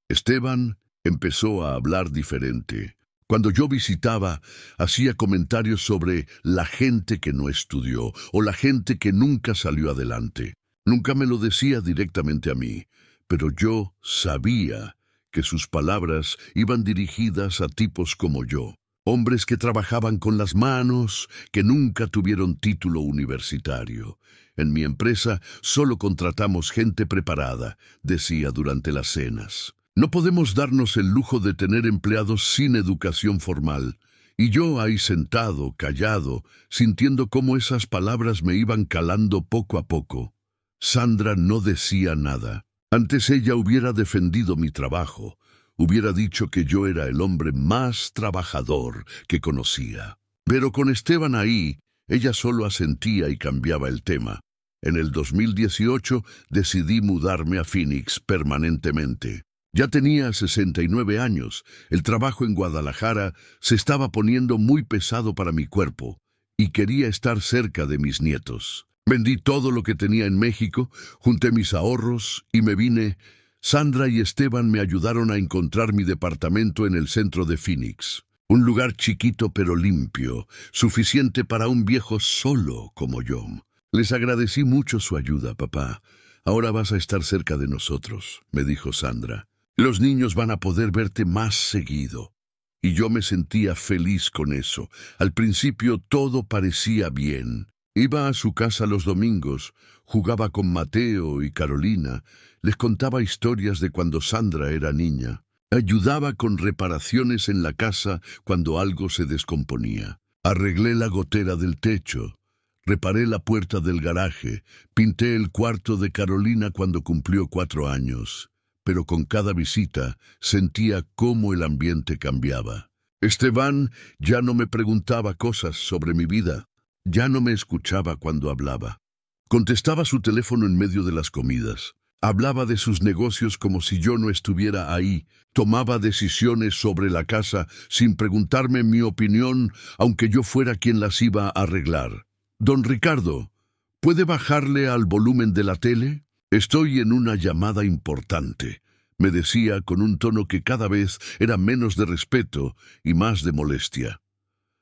Esteban Empezó a hablar diferente. Cuando yo visitaba, hacía comentarios sobre la gente que no estudió o la gente que nunca salió adelante. Nunca me lo decía directamente a mí, pero yo sabía que sus palabras iban dirigidas a tipos como yo. Hombres que trabajaban con las manos, que nunca tuvieron título universitario. En mi empresa solo contratamos gente preparada, decía durante las cenas. No podemos darnos el lujo de tener empleados sin educación formal. Y yo ahí sentado, callado, sintiendo cómo esas palabras me iban calando poco a poco. Sandra no decía nada. Antes ella hubiera defendido mi trabajo. Hubiera dicho que yo era el hombre más trabajador que conocía. Pero con Esteban ahí, ella solo asentía y cambiaba el tema. En el 2018 decidí mudarme a Phoenix permanentemente. Ya tenía 69 años, el trabajo en Guadalajara se estaba poniendo muy pesado para mi cuerpo y quería estar cerca de mis nietos. Vendí todo lo que tenía en México, junté mis ahorros y me vine. Sandra y Esteban me ayudaron a encontrar mi departamento en el centro de Phoenix. Un lugar chiquito pero limpio, suficiente para un viejo solo como yo. Les agradecí mucho su ayuda, papá. Ahora vas a estar cerca de nosotros, me dijo Sandra. Los niños van a poder verte más seguido. Y yo me sentía feliz con eso. Al principio todo parecía bien. Iba a su casa los domingos, jugaba con Mateo y Carolina, les contaba historias de cuando Sandra era niña. Ayudaba con reparaciones en la casa cuando algo se descomponía. Arreglé la gotera del techo. Reparé la puerta del garaje. Pinté el cuarto de Carolina cuando cumplió 4 años. Pero con cada visita sentía cómo el ambiente cambiaba. Esteban ya no me preguntaba cosas sobre mi vida. Ya no me escuchaba cuando hablaba. Contestaba su teléfono en medio de las comidas. Hablaba de sus negocios como si yo no estuviera ahí. Tomaba decisiones sobre la casa sin preguntarme mi opinión, aunque yo fuera quien las iba a arreglar. Don Ricardo, ¿puede bajarle al volumen de la tele? Estoy en una llamada importante, me decía con un tono que cada vez era menos de respeto y más de molestia.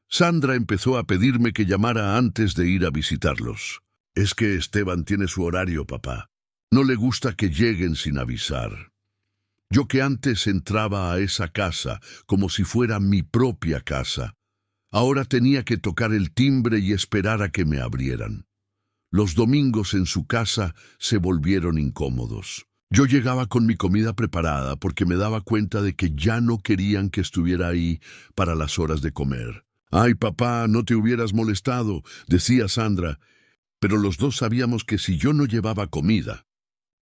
Sandra empezó a pedirme que llamara antes de ir a visitarlos. Es que Esteban tiene su horario, papá. No le gusta que lleguen sin avisar. Yo que antes entraba a esa casa como si fuera mi propia casa, ahora tenía que tocar el timbre y esperar a que me abrieran. Los domingos en su casa se volvieron incómodos. Yo llegaba con mi comida preparada porque me daba cuenta de que ya no querían que estuviera ahí para las horas de comer. «Ay, papá, no te hubieras molestado», decía Sandra, pero los dos sabíamos que si yo no llevaba comida,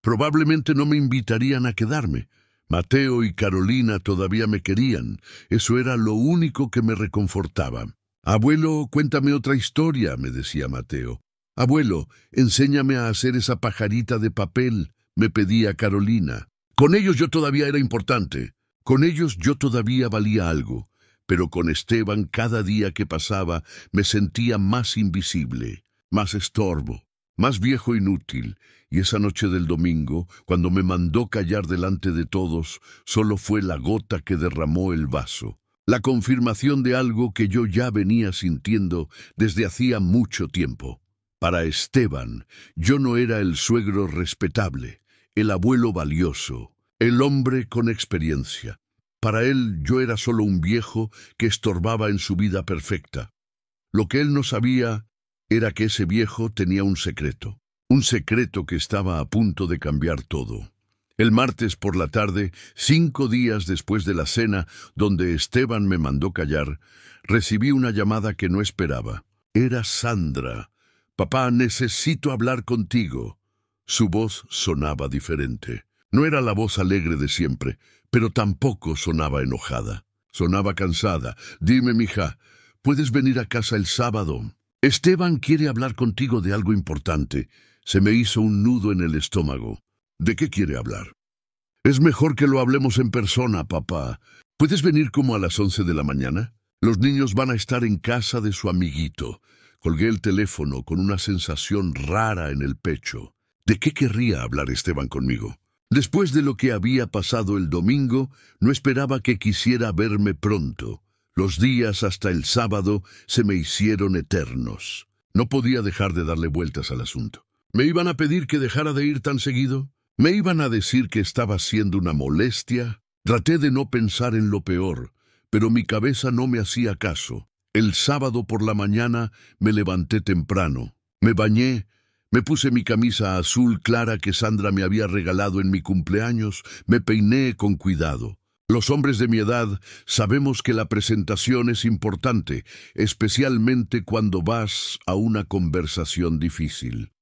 probablemente no me invitarían a quedarme. Mateo y Carolina todavía me querían. Eso era lo único que me reconfortaba. «Abuelo, cuéntame otra historia», me decía Mateo. «Abuelo, enséñame a hacer esa pajarita de papel», me pedía Carolina. Con ellos yo todavía era importante. Con ellos yo todavía valía algo. Pero con Esteban cada día que pasaba me sentía más invisible, más estorbo, más viejo inútil. Y esa noche del domingo, cuando me mandó callar delante de todos, solo fue la gota que derramó el vaso. La confirmación de algo que yo ya venía sintiendo desde hacía mucho tiempo. Para Esteban, yo no era el suegro respetable, el abuelo valioso, el hombre con experiencia. Para él yo era solo un viejo que estorbaba en su vida perfecta. Lo que él no sabía era que ese viejo tenía un secreto que estaba a punto de cambiar todo. El martes por la tarde, 5 días después de la cena donde Esteban me mandó callar, recibí una llamada que no esperaba. Era Sandra. «Papá, necesito hablar contigo». Su voz sonaba diferente. No era la voz alegre de siempre, pero tampoco sonaba enojada. Sonaba cansada. «Dime, mija, ¿puedes venir a casa el sábado? Esteban quiere hablar contigo de algo importante». Se me hizo un nudo en el estómago. «¿De qué quiere hablar?» «Es mejor que lo hablemos en persona, papá. ¿Puedes venir como a las 11 de la mañana? Los niños van a estar en casa de su amiguito». Colgué el teléfono con una sensación rara en el pecho. ¿De qué querría hablar Esteban conmigo? Después de lo que había pasado el domingo, no esperaba que quisiera verme pronto. Los días hasta el sábado se me hicieron eternos. No podía dejar de darle vueltas al asunto. ¿Me iban a pedir que dejara de ir tan seguido? ¿Me iban a decir que estaba siendo una molestia? Traté de no pensar en lo peor, pero mi cabeza no me hacía caso. El sábado por la mañana me levanté temprano. Me bañé, me puse mi camisa azul clara que Sandra me había regalado en mi cumpleaños, me peiné con cuidado. Los hombres de mi edad sabemos que la presentación es importante, especialmente cuando vas a una conversación difícil.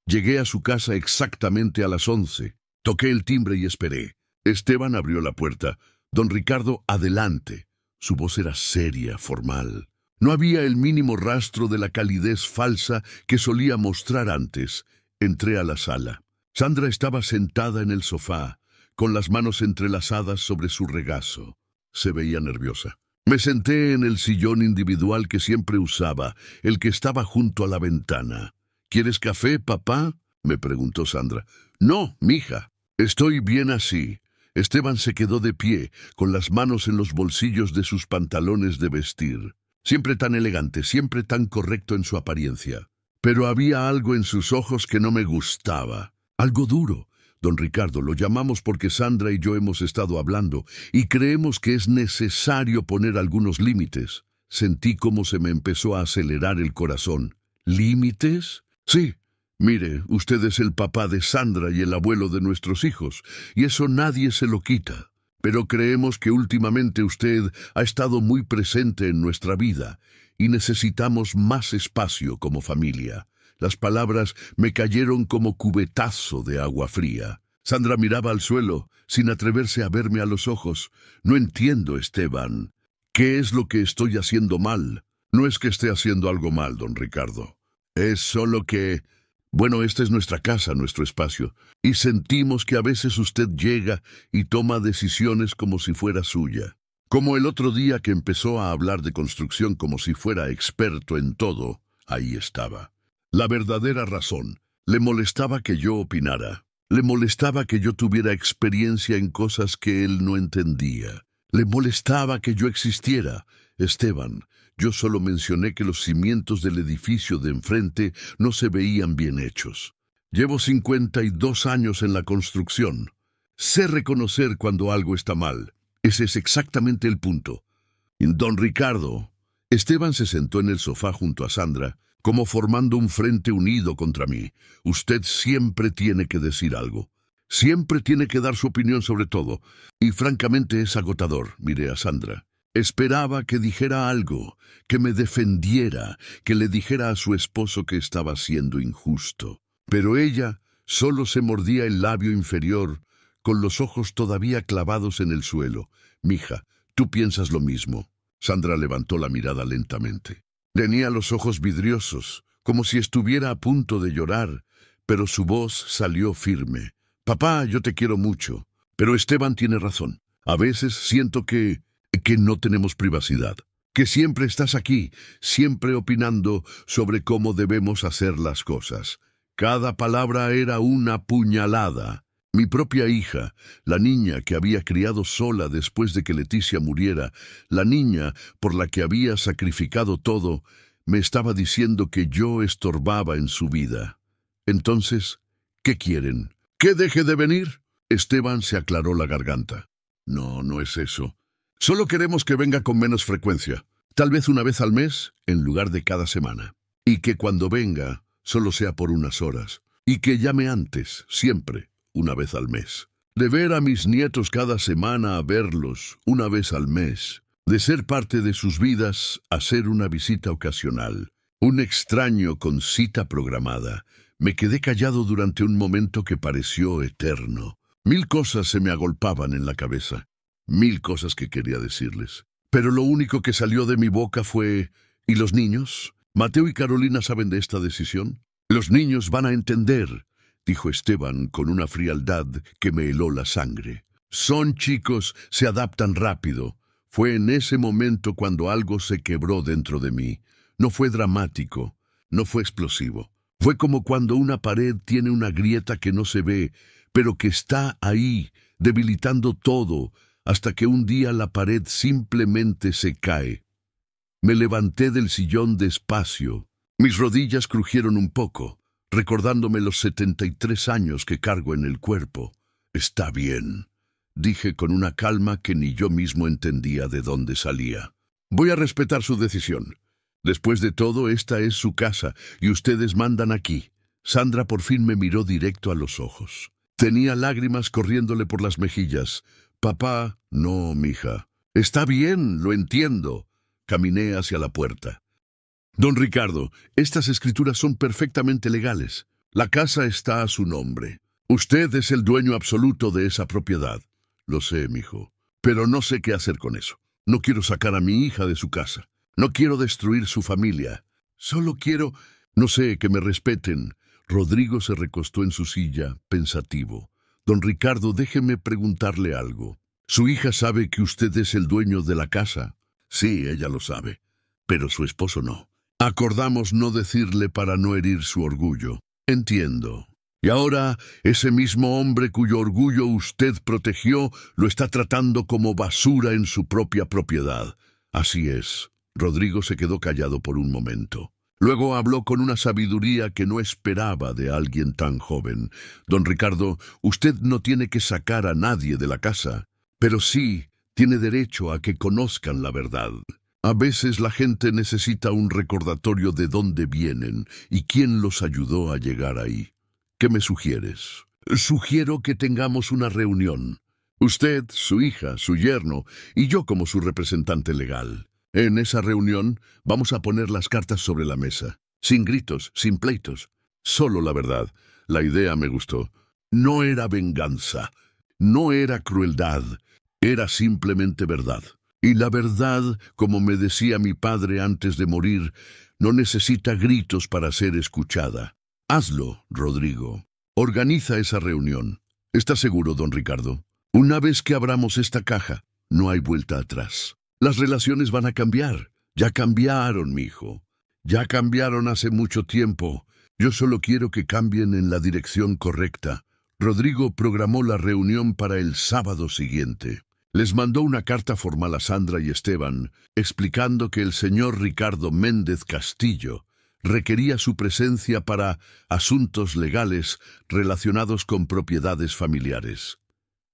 Llegué a su casa exactamente a las 11. Toqué el timbre y esperé. Esteban abrió la puerta. Don Ricardo, adelante. Su voz era seria, formal. No había el mínimo rastro de la calidez falsa que solía mostrar antes. Entré a la sala. Sandra estaba sentada en el sofá, con las manos entrelazadas sobre su regazo. Se veía nerviosa. Me senté en el sillón individual que siempre usaba, el que estaba junto a la ventana. ¿Quieres café, papá?, me preguntó Sandra. No, mija, estoy bien así. Esteban se quedó de pie, con las manos en los bolsillos de sus pantalones de vestir. Siempre tan elegante, siempre tan correcto en su apariencia. Pero había algo en sus ojos que no me gustaba. Algo duro. Don Ricardo, lo llamamos porque Sandra y yo hemos estado hablando y creemos que es necesario poner algunos límites. Sentí cómo se me empezó a acelerar el corazón. ¿Límites? Sí. Mire, usted es el papá de Sandra y el abuelo de nuestros hijos, y eso nadie se lo quita. Pero creemos que últimamente usted ha estado muy presente en nuestra vida, y necesitamos más espacio como familia. Las palabras me cayeron como cubetazo de agua fría. Sandra miraba al suelo, sin atreverse a verme a los ojos. No entiendo, Esteban. ¿Qué es lo que estoy haciendo mal? No es que esté haciendo algo mal, don Ricardo. Es solo que... Bueno, esta es nuestra casa, nuestro espacio, y sentimos que a veces usted llega y toma decisiones como si fuera suya. Como el otro día que empezó a hablar de construcción como si fuera experto en todo, ahí estaba. La verdadera razón. Le molestaba que yo opinara. Le molestaba que yo tuviera experiencia en cosas que él no entendía. Le molestaba que yo existiera. Esteban, yo solo mencioné que los cimientos del edificio de enfrente no se veían bien hechos. Llevo 52 años en la construcción. Sé reconocer cuando algo está mal. Ese es exactamente el punto. Don Ricardo. Esteban se sentó en el sofá junto a Sandra, como formando un frente unido contra mí. Usted siempre tiene que decir algo. Siempre tiene que dar su opinión sobre todo. Y francamente es agotador. Miré a Sandra. Esperaba que dijera algo, que me defendiera, que le dijera a su esposo que estaba siendo injusto. Pero ella solo se mordía el labio inferior, con los ojos todavía clavados en el suelo. Mija, tú piensas lo mismo. Sandra levantó la mirada lentamente. Tenía los ojos vidriosos, como si estuviera a punto de llorar, pero su voz salió firme. Papá, yo te quiero mucho, pero Esteban tiene razón. A veces siento que no tenemos privacidad, que siempre estás aquí, siempre opinando sobre cómo debemos hacer las cosas. Cada palabra era una puñalada. Mi propia hija, la niña que había criado sola después de que Leticia muriera, la niña por la que había sacrificado todo, me estaba diciendo que yo estorbaba en su vida. Entonces, ¿qué quieren? ¿Que deje de venir? Esteban se aclaró la garganta. No, no es eso. Solo queremos que venga con menos frecuencia, tal vez una vez al mes en lugar de cada semana. Y que cuando venga, solo sea por unas horas. Y que llame antes, siempre, una vez al mes. De ver a mis nietos cada semana a verlos, una vez al mes. De ser parte de sus vidas, hacer una visita ocasional. Un extraño con cita programada. Me quedé callado durante un momento que pareció eterno. 1000 cosas se me agolpaban en la cabeza. 1000 cosas que quería decirles. Pero lo único que salió de mi boca fue... ¿Y los niños? ¿Mateo y Carolina saben de esta decisión? Los niños van a entender, dijo Esteban con una frialdad que me heló la sangre. Son chicos, se adaptan rápido. Fue en ese momento cuando algo se quebró dentro de mí. No fue dramático, no fue explosivo. Fue como cuando una pared tiene una grieta que no se ve, pero que está ahí, debilitando todo, hasta que un día la pared simplemente se cae. Me levanté del sillón despacio. Mis rodillas crujieron un poco, recordándome los 73 años que cargo en el cuerpo. «Está bien», dije con una calma que ni yo mismo entendía de dónde salía. «Voy a respetar su decisión. Después de todo, esta es su casa, y ustedes mandan aquí». Sandra por fin me miró directo a los ojos. Tenía lágrimas corriéndole por las mejillas. «Papá, no, mija. Está bien, lo entiendo». Caminé hacia la puerta. «Don Ricardo, estas escrituras son perfectamente legales. La casa está a su nombre. Usted es el dueño absoluto de esa propiedad». «Lo sé, mijo, pero no sé qué hacer con eso. No quiero sacar a mi hija de su casa. No quiero destruir su familia. Solo quiero, no sé, que me respeten». Rodrigo se recostó en su silla, pensativo. «Don Ricardo, déjeme preguntarle algo. ¿Su hija sabe que usted es el dueño de la casa?» «Sí, ella lo sabe, pero su esposo no. Acordamos no decirle para no herir su orgullo». «Entiendo. Y ahora, ese mismo hombre cuyo orgullo usted protegió lo está tratando como basura en su propia propiedad». «Así es». Rodrigo se quedó callado por un momento. Luego habló con una sabiduría que no esperaba de alguien tan joven. «Don Ricardo, usted no tiene que sacar a nadie de la casa, pero sí tiene derecho a que conozcan la verdad. A veces la gente necesita un recordatorio de dónde vienen y quién los ayudó a llegar ahí. ¿Qué me sugieres?» «Sugiero que tengamos una reunión. Usted, su hija, su yerno y yo como su representante legal. En esa reunión vamos a poner las cartas sobre la mesa, sin gritos, sin pleitos. Solo la verdad. La idea me gustó. No era venganza, no era crueldad, era simplemente verdad. Y la verdad, como me decía mi padre antes de morir, no necesita gritos para ser escuchada. Hazlo, Rodrigo. Organiza esa reunión. ¿Está seguro, don Ricardo? Una vez que abramos esta caja, no hay vuelta atrás. Las relaciones van a cambiar. Ya cambiaron, mijo. Ya cambiaron hace mucho tiempo. Yo solo quiero que cambien en la dirección correcta». Rodrigo programó la reunión para el sábado siguiente. Les mandó una carta formal a Sandra y Esteban, explicando que el señor Ricardo Méndez Castillo requería su presencia para asuntos legales relacionados con propiedades familiares.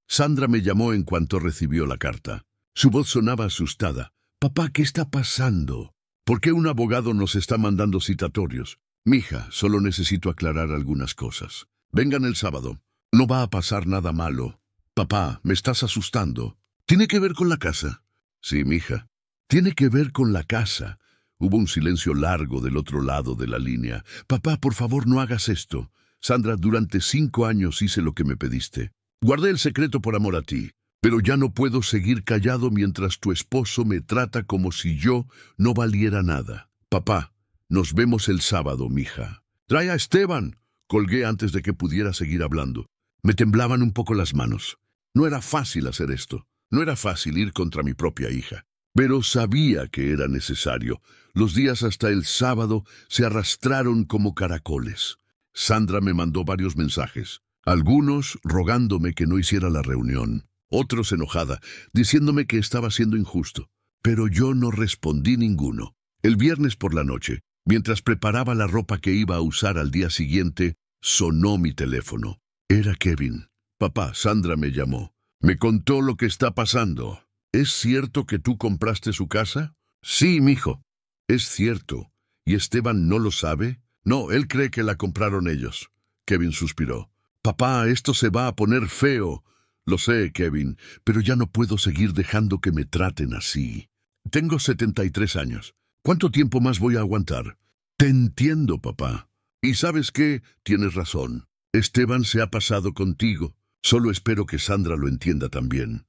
Sandra me llamó en cuanto recibió la carta. Su voz sonaba asustada. «Papá, ¿qué está pasando? ¿Por qué un abogado nos está mandando citatorios?» «Mija, solo necesito aclarar algunas cosas. Vengan el sábado. No va a pasar nada malo». «Papá, me estás asustando. ¿Tiene que ver con la casa?» «Sí, mija. Tiene que ver con la casa». Hubo un silencio largo del otro lado de la línea. «Papá, por favor, no hagas esto. Sandra, durante 5 años hice lo que me pediste. Guardé el secreto por amor a ti. Pero ya no puedo seguir callado mientras tu esposo me trata como si yo no valiera nada. Papá, nos vemos el sábado, mija». «Trae a Esteban», colgué antes de que pudiera seguir hablando. Me temblaban un poco las manos. No era fácil hacer esto. No era fácil ir contra mi propia hija. Pero sabía que era necesario. Los días hasta el sábado se arrastraron como caracoles. Sandra me mandó varios mensajes. Algunos rogándome que no hiciera la reunión. Otros enojada, diciéndome que estaba siendo injusto. Pero yo no respondí ninguno. El viernes por la noche, mientras preparaba la ropa que iba a usar al día siguiente, sonó mi teléfono. Era Kevin. «Papá, Sandra me llamó. Me contó lo que está pasando. ¿Es cierto que tú compraste su casa?» «Sí, mijo». «Es cierto. ¿Y Esteban no lo sabe?» «No, él cree que la compraron ellos». Kevin suspiró. «Papá, esto se va a poner feo». «Lo sé, Kevin, pero ya no puedo seguir dejando que me traten así. Tengo 73 años. ¿Cuánto tiempo más voy a aguantar?» «Te entiendo, papá. Y ¿sabes qué? Tienes razón. Esteban se ha pasado contigo. Solo espero que Sandra lo entienda también».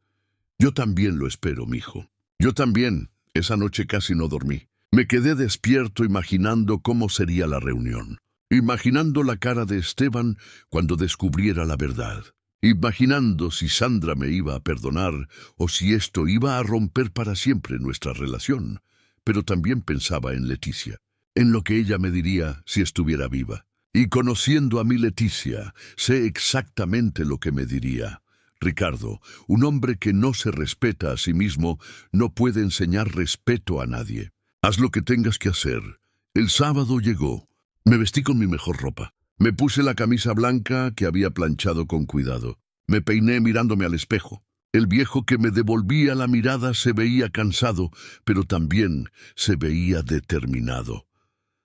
«Yo también lo espero, mijo». «Yo también. Esa noche casi no dormí. Me quedé despierto imaginando cómo sería la reunión. Imaginando la cara de Esteban cuando descubriera la verdad. Imaginando si Sandra me iba a perdonar o si esto iba a romper para siempre nuestra relación. Pero también pensaba en Leticia, en lo que ella me diría si estuviera viva. Y conociendo a mi Leticia, sé exactamente lo que me diría. Ricardo, un hombre que no se respeta a sí mismo no puede enseñar respeto a nadie. Haz lo que tengas que hacer. El sábado llegó. Me vestí con mi mejor ropa. Me puse la camisa blanca que había planchado con cuidado. Me peiné mirándome al espejo. El viejo que me devolvía la mirada se veía cansado, pero también se veía determinado.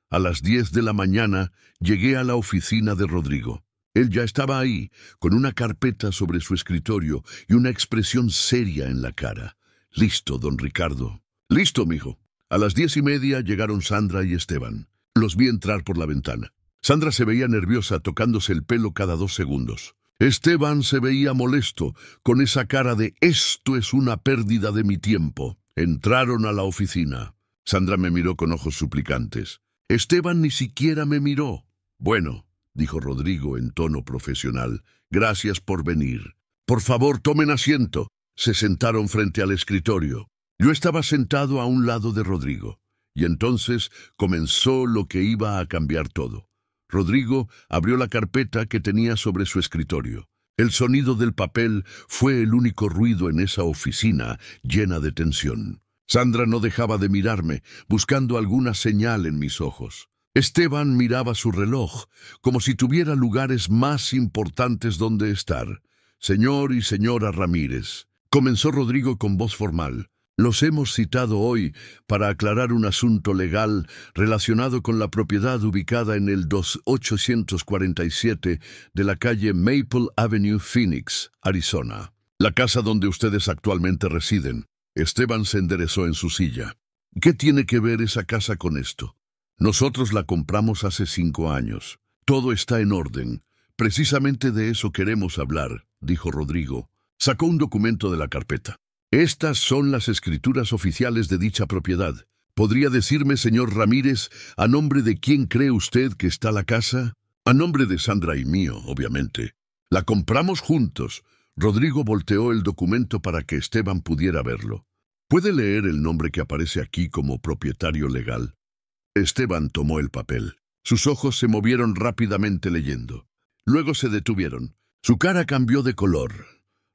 A las 10 de la mañana llegué a la oficina de Rodrigo. Él ya estaba ahí, con una carpeta sobre su escritorio y una expresión seria en la cara. «Listo, don Ricardo». «Listo, mijo». A las 10:30 llegaron Sandra y Esteban. Los vi entrar por la ventana. Sandra se veía nerviosa, tocándose el pelo cada 2 segundos. Esteban se veía molesto, con esa cara de «esto es una pérdida de mi tiempo». Entraron a la oficina. Sandra me miró con ojos suplicantes. Esteban ni siquiera me miró. «Bueno», dijo Rodrigo en tono profesional, «gracias por venir. Por favor, tomen asiento». Se sentaron frente al escritorio. Yo estaba sentado a un lado de Rodrigo, y entonces comenzó lo que iba a cambiar todo. Rodrigo abrió la carpeta que tenía sobre su escritorio. El sonido del papel fue el único ruido en esa oficina llena de tensión. Sandra no dejaba de mirarme, buscando alguna señal en mis ojos. Esteban miraba su reloj, como si tuviera lugares más importantes donde estar. «Señor y señora Ramírez», comenzó Rodrigo con voz formal, «los hemos citado hoy para aclarar un asunto legal relacionado con la propiedad ubicada en el 2847 de la calle Maple Avenue, Phoenix, Arizona. La casa donde ustedes actualmente residen». Esteban se enderezó en su silla. «¿Qué tiene que ver esa casa con esto? Nosotros la compramos hace 5 años. Todo está en orden. Precisamente de eso queremos hablar», dijo Rodrigo. Sacó un documento de la carpeta. «Estas son las escrituras oficiales de dicha propiedad. ¿Podría decirme, señor Ramírez, a nombre de quién cree usted que está la casa?» «A nombre de Sandra y mío, obviamente. La compramos juntos». Rodrigo volteó el documento para que Esteban pudiera verlo. «¿Puede leer el nombre que aparece aquí como propietario legal?» Esteban tomó el papel. Sus ojos se movieron rápidamente leyendo. Luego se detuvieron. Su cara cambió de color.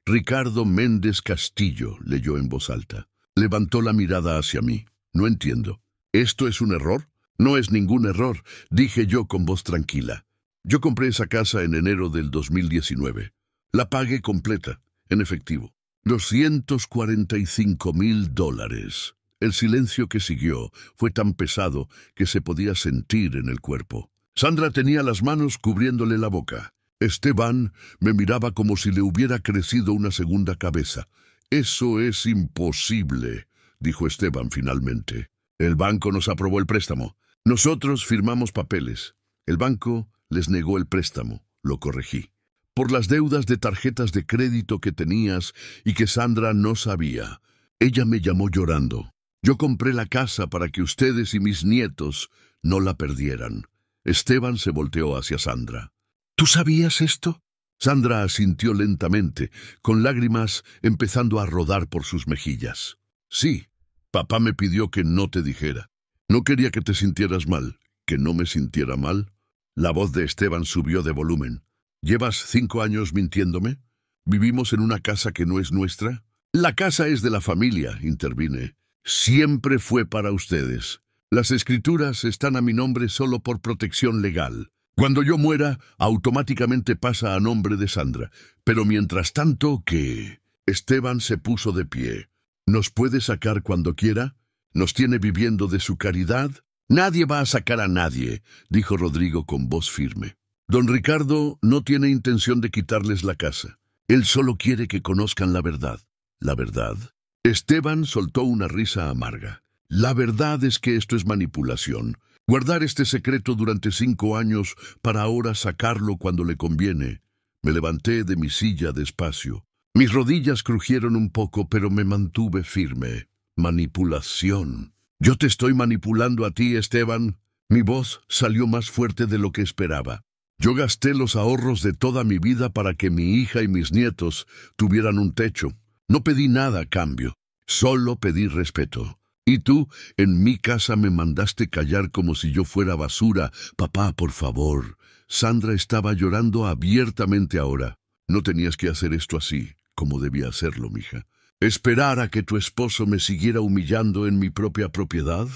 «Ricardo Méndez Castillo», leyó en voz alta. Levantó la mirada hacia mí. «No entiendo. ¿Esto es un error?» «No es ningún error», dije yo con voz tranquila. «Yo compré esa casa en enero del 2019. La pagué completa, en efectivo. $245,000. El silencio que siguió fue tan pesado que se podía sentir en el cuerpo. Sandra tenía las manos cubriéndole la boca. Esteban me miraba como si le hubiera crecido una segunda cabeza. «Eso es imposible», dijo Esteban finalmente. «El banco nos aprobó el préstamo. Nosotros firmamos papeles. El banco les negó el préstamo», lo corregí. «Por las deudas de tarjetas de crédito que tenías y que Sandra no sabía». Ella me llamó llorando. «Yo compré la casa para que ustedes y mis nietos no la perdieran». Esteban se volteó hacia Sandra. «¿Tú sabías esto?» Sandra asintió lentamente, con lágrimas empezando a rodar por sus mejillas. «Sí, papá me pidió que no te dijera. No quería que te sintieras mal». «¿Que no me sintiera mal?» La voz de Esteban subió de volumen. «¿Llevas 5 años mintiéndome? ¿Vivimos en una casa que no es nuestra?» «La casa es de la familia», intervine. «Siempre fue para ustedes. Las escrituras están a mi nombre solo por protección legal. Cuando yo muera, automáticamente pasa a nombre de Sandra. Pero mientras tanto, ¿qué?» Esteban se puso de pie. «¿Nos puede sacar cuando quiera? ¿Nos tiene viviendo de su caridad?» «Nadie va a sacar a nadie», dijo Rodrigo con voz firme. «Don Ricardo no tiene intención de quitarles la casa. Él solo quiere que conozcan la verdad». «¿La verdad?» Esteban soltó una risa amarga. «La verdad es que esto es manipulación. Guardar este secreto durante 5 años para ahora sacarlo cuando le conviene». Me levanté de mi silla despacio. Mis rodillas crujieron un poco, pero me mantuve firme. «Manipulación. ¿Yo te estoy manipulando a ti, Esteban?» Mi voz salió más fuerte de lo que esperaba. «Yo gasté los ahorros de toda mi vida para que mi hija y mis nietos tuvieran un techo. No pedí nada a cambio. Solo pedí respeto. Y tú, en mi casa, me mandaste callar como si yo fuera basura. Papá, por favor, Sandra estaba llorando abiertamente ahora. No tenías que hacer esto así, como debía hacerlo, mija. ¿Esperar a que tu esposo me siguiera humillando en mi propia propiedad?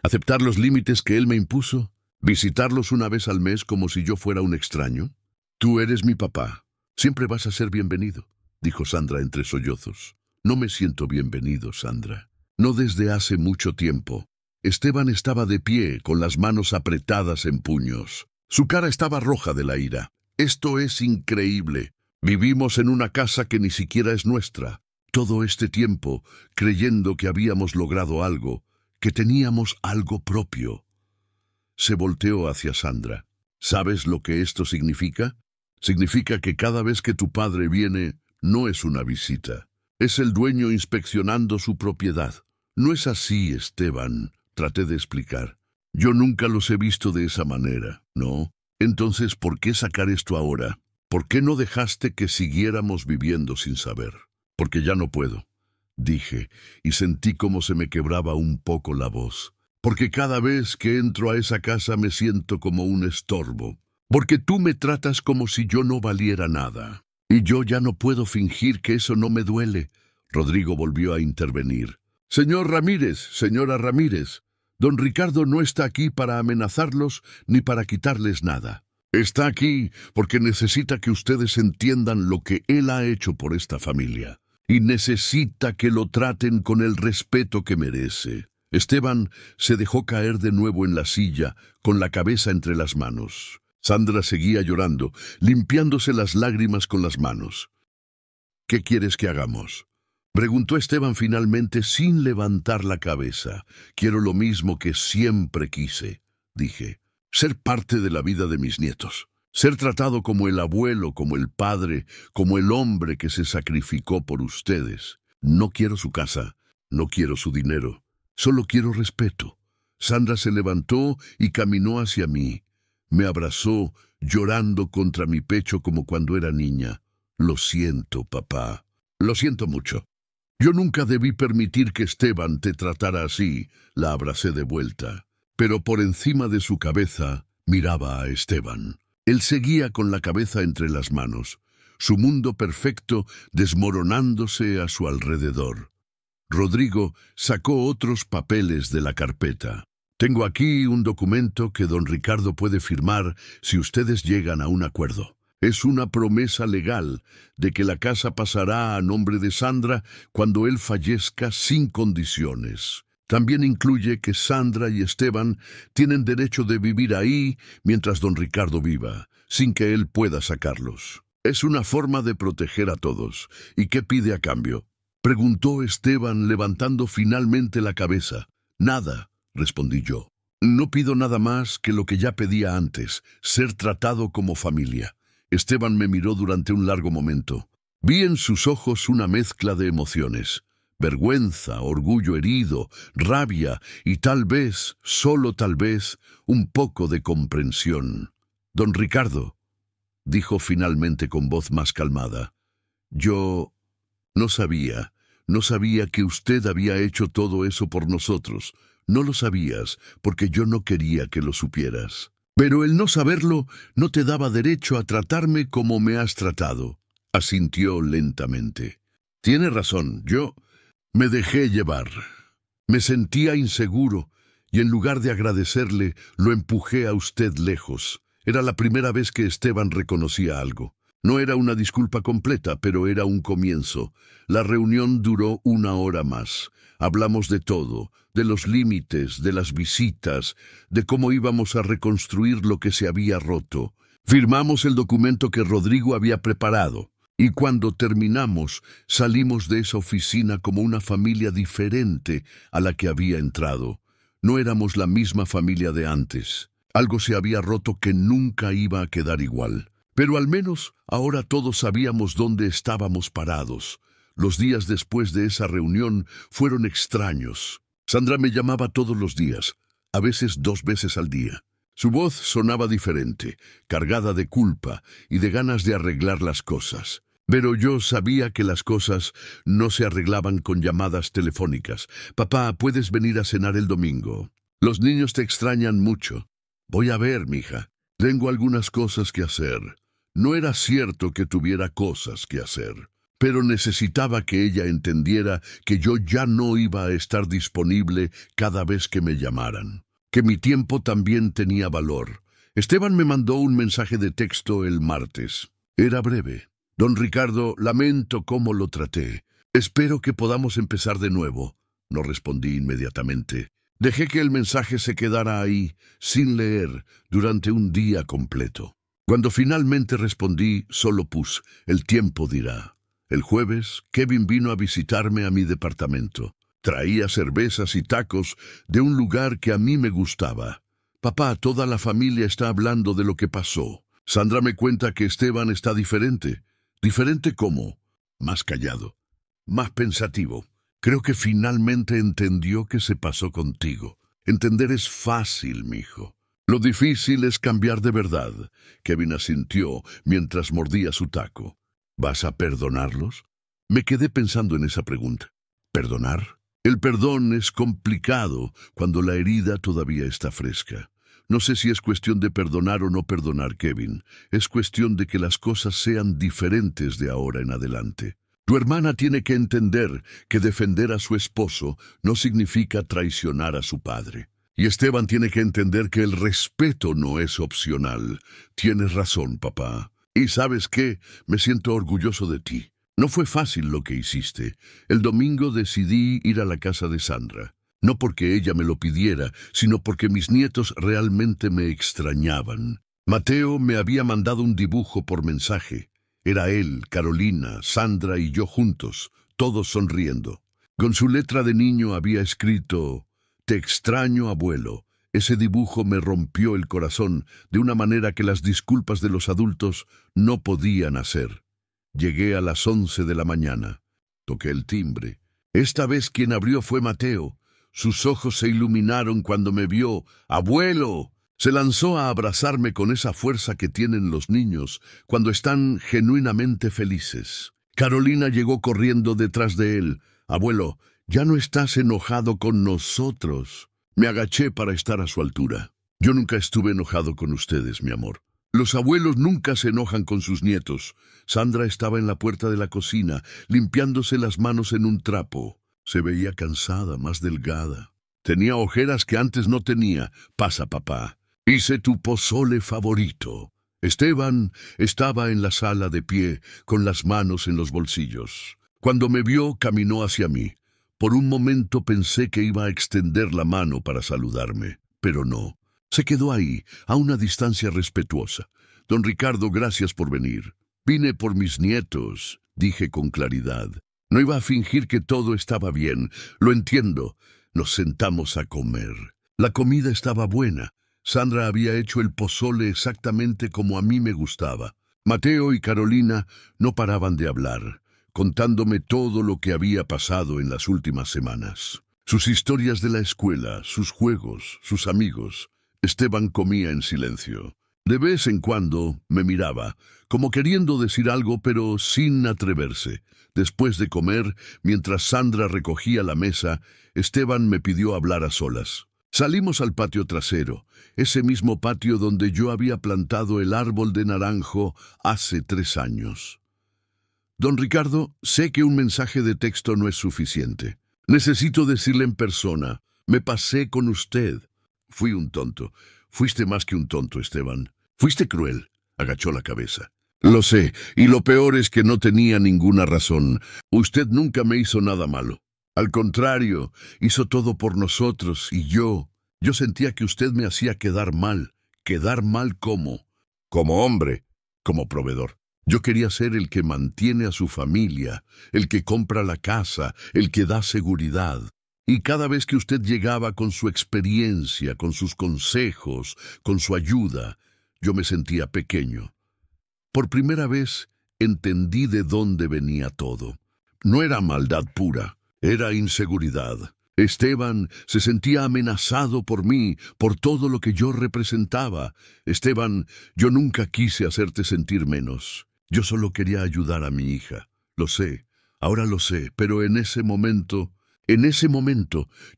¿Aceptar los límites que él me impuso? ¿Visitarlos una vez al mes como si yo fuera un extraño? Tú eres mi papá. Siempre vas a ser bienvenido, dijo Sandra entre sollozos. No me siento bienvenido, Sandra. No desde hace mucho tiempo. Esteban estaba de pie, con las manos apretadas en puños. Su cara estaba roja de la ira. Esto es increíble. Vivimos en una casa que ni siquiera es nuestra. Todo este tiempo, creyendo que habíamos logrado algo, que teníamos algo propio. Se volteó hacia Sandra. ¿Sabes lo que esto significa? Significa que cada vez que tu padre viene, no es una visita. Es el dueño inspeccionando su propiedad. No es así, Esteban, traté de explicar. Yo nunca los he visto de esa manera, ¿no? Entonces, ¿por qué sacar esto ahora? ¿Por qué no dejaste que siguiéramos viviendo sin saber? Porque ya no puedo, dije, y sentí como se me quebraba un poco la voz. Porque cada vez que entro a esa casa me siento como un estorbo. Porque tú me tratas como si yo no valiera nada. Y yo ya no puedo fingir que eso no me duele. Rodrigo volvió a intervenir. Señor Ramírez, señora Ramírez, don Ricardo no está aquí para amenazarlos ni para quitarles nada. Está aquí porque necesita que ustedes entiendan lo que él ha hecho por esta familia. Y necesita que lo traten con el respeto que merece. Esteban se dejó caer de nuevo en la silla, con la cabeza entre las manos. Sandra seguía llorando, limpiándose las lágrimas con las manos. ¿Qué quieres que hagamos?, preguntó Esteban finalmente sin levantar la cabeza. Quiero lo mismo que siempre quise, dije. Ser parte de la vida de mis nietos. Ser tratado como el abuelo, como el padre, como el hombre que se sacrificó por ustedes. No quiero su casa, no quiero su dinero. Solo quiero respeto. Sandra se levantó y caminó hacia mí. Me abrazó, llorando contra mi pecho como cuando era niña. Lo siento, papá. Lo siento mucho. Yo nunca debí permitir que Esteban te tratara así. La abracé de vuelta. Pero por encima de su cabeza miraba a Esteban. Él seguía con la cabeza entre las manos, su mundo perfecto desmoronándose a su alrededor. Rodrigo sacó otros papeles de la carpeta. Tengo aquí un documento que don Ricardo puede firmar si ustedes llegan a un acuerdo. Es una promesa legal de que la casa pasará a nombre de Sandra cuando él fallezca sin condiciones. También incluye que Sandra y Esteban tienen derecho de vivir ahí mientras don Ricardo viva, sin que él pueda sacarlos. Es una forma de proteger a todos. ¿Y qué pide a cambio?, preguntó Esteban, levantando finalmente la cabeza. Nada, respondí yo. No pido nada más que lo que ya pedía antes, ser tratado como familia. Esteban me miró durante un largo momento. Vi en sus ojos una mezcla de emociones. Vergüenza, orgullo herido, rabia y tal vez, solo tal vez, un poco de comprensión. Don Ricardo, dijo finalmente con voz más calmada, yo no sabía que usted había hecho todo eso por nosotros. No lo sabías, porque yo no quería que lo supieras. Pero el no saberlo no te daba derecho a tratarme como me has tratado. Asintió lentamente. Tiene razón, yo me dejé llevar. Me sentía inseguro, y en lugar de agradecerle, lo empujé a usted lejos. Era la primera vez que Esteban reconocía algo. No era una disculpa completa, pero era un comienzo. La reunión duró 1 hora más. Hablamos de todo, de los límites, de las visitas, de cómo íbamos a reconstruir lo que se había roto. Firmamos el documento que Rodrigo había preparado. Y cuando terminamos, salimos de esa oficina como una familia diferente a la que había entrado. No éramos la misma familia de antes. Algo se había roto que nunca iba a quedar igual. Pero al menos ahora todos sabíamos dónde estábamos parados. Los días después de esa reunión fueron extraños. Sandra me llamaba todos los días, a veces 2 veces al día. Su voz sonaba diferente, cargada de culpa y de ganas de arreglar las cosas. Pero yo sabía que las cosas no se arreglaban con llamadas telefónicas. Papá, ¿puedes venir a cenar el domingo? Los niños te extrañan mucho. Voy a ver, mija. Tengo algunas cosas que hacer. No era cierto que tuviera cosas que hacer, pero necesitaba que ella entendiera que yo ya no iba a estar disponible cada vez que me llamaran, que mi tiempo también tenía valor. Esteban me mandó un mensaje de texto el martes. Era breve. Don Ricardo, lamento cómo lo traté. Espero que podamos empezar de nuevo. No respondí inmediatamente. Dejé que el mensaje se quedara ahí, sin leer, durante un día completo. Cuando finalmente respondí, solo puse, el tiempo dirá. El jueves, Kevin vino a visitarme a mi departamento. Traía cervezas y tacos de un lugar que a mí me gustaba. Papá, toda la familia está hablando de lo que pasó. Sandra me cuenta que Esteban está diferente. ¿Diferente cómo? Más callado, más pensativo. Creo que finalmente entendió que se pasó contigo. Entender es fácil, mijo. Lo difícil es cambiar de verdad. Kevin asintió mientras mordía su taco. ¿Vas a perdonarlos? Me quedé pensando en esa pregunta. ¿Perdonar? El perdón es complicado cuando la herida todavía está fresca. No sé si es cuestión de perdonar o no perdonar, Kevin. Es cuestión de que las cosas sean diferentes de ahora en adelante. Tu hermana tiene que entender que defender a su esposo no significa traicionar a su padre. Y Esteban tiene que entender que el respeto no es opcional. Tienes razón, papá. Y ¿sabes qué? Me siento orgulloso de ti. No fue fácil lo que hiciste. El domingo decidí ir a la casa de Sandra. No porque ella me lo pidiera, sino porque mis nietos realmente me extrañaban. Mateo me había mandado un dibujo por mensaje. Era él, Carolina, Sandra y yo juntos, todos sonriendo. Con su letra de niño había escrito: «Te extraño, abuelo». Ese dibujo me rompió el corazón de una manera que las disculpas de los adultos no podían hacer. Llegué a las 11 de la mañana. Toqué el timbre. Esta vez quien abrió fue Mateo. Sus ojos se iluminaron cuando me vio. «¡Abuelo!». Se lanzó a abrazarme con esa fuerza que tienen los niños cuando están genuinamente felices. Carolina llegó corriendo detrás de él. «Abuelo, ya no estás enojado con nosotros». Me agaché para estar a su altura. Yo nunca estuve enojado con ustedes, mi amor. Los abuelos nunca se enojan con sus nietos. Sandra estaba en la puerta de la cocina, limpiándose las manos en un trapo. Se veía cansada, más delgada. Tenía ojeras que antes no tenía. «Pasa, papá. Hice tu pozole favorito». Esteban estaba en la sala de pie, con las manos en los bolsillos. Cuando me vio, caminó hacia mí. Por un momento pensé que iba a extender la mano para saludarme, pero no. Se quedó ahí, a una distancia respetuosa. «Don Ricardo, gracias por venir». «Vine por mis nietos», dije con claridad. No iba a fingir que todo estaba bien. «Lo entiendo». Nos sentamos a comer. La comida estaba buena. Sandra había hecho el pozole exactamente como a mí me gustaba. Mateo y Carolina no paraban de hablar, contándome todo lo que había pasado en las últimas semanas. Sus historias de la escuela, sus juegos, sus amigos. Esteban comía en silencio. De vez en cuando me miraba, como queriendo decir algo, pero sin atreverse. Después de comer, mientras Sandra recogía la mesa, Esteban me pidió hablar a solas. Salimos al patio trasero, ese mismo patio donde yo había plantado el árbol de naranjo hace 3 años. «Don Ricardo, sé que un mensaje de texto no es suficiente. Necesito decirle en persona, me pasé con usted». Fui un tonto. Fuiste más que un tonto, Esteban. Fuiste cruel. Agachó la cabeza. Lo sé, y lo peor es que no tenía ninguna razón. Usted nunca me hizo nada malo. Al contrario, hizo todo por nosotros y yo sentía que usted me hacía quedar mal. ¿Quedar mal cómo? Como hombre, como proveedor. Yo quería ser el que mantiene a su familia, el que compra la casa, el que da seguridad. Y cada vez que usted llegaba con su experiencia, con sus consejos, con su ayuda, yo me sentía pequeño. Por primera vez entendí de dónde venía todo. No era maldad pura. Era inseguridad. Esteban se sentía amenazado por mí, por todo lo que yo representaba. Esteban, yo nunca quise hacerte sentir menos. Yo solo quería ayudar a mi hija. Lo sé, ahora lo sé, pero en ese momento,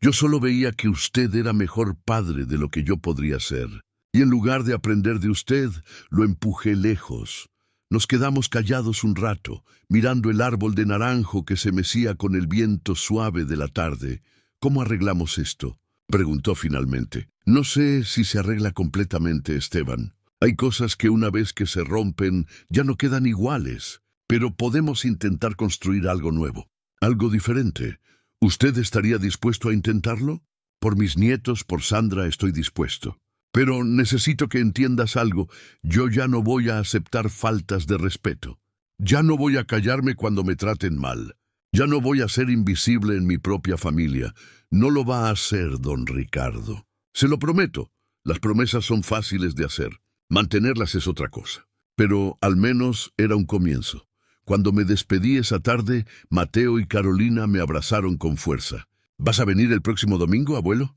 yo solo veía que usted era mejor padre de lo que yo podría ser. y en lugar de aprender de usted, lo empujé lejos. Nos quedamos callados un rato, mirando el árbol de naranjo que se mecía con el viento suave de la tarde. ¿Cómo arreglamos esto?, preguntó finalmente. No sé si se arregla completamente, Esteban. Hay cosas que una vez que se rompen ya no quedan iguales, pero podemos intentar construir algo nuevo, algo diferente. ¿Usted estaría dispuesto a intentarlo? Por mis nietos, por Sandra, estoy dispuesto. Pero necesito que entiendas algo. Yo ya no voy a aceptar faltas de respeto. Ya no voy a callarme cuando me traten mal. Ya no voy a ser invisible en mi propia familia. No lo va a hacer, don Ricardo. Se lo prometo. Las promesas son fáciles de hacer. Mantenerlas es otra cosa. Pero al menos era un comienzo. Cuando me despedí esa tarde, Mateo y Carolina me abrazaron con fuerza. ¿Vas a venir el próximo domingo, abuelo?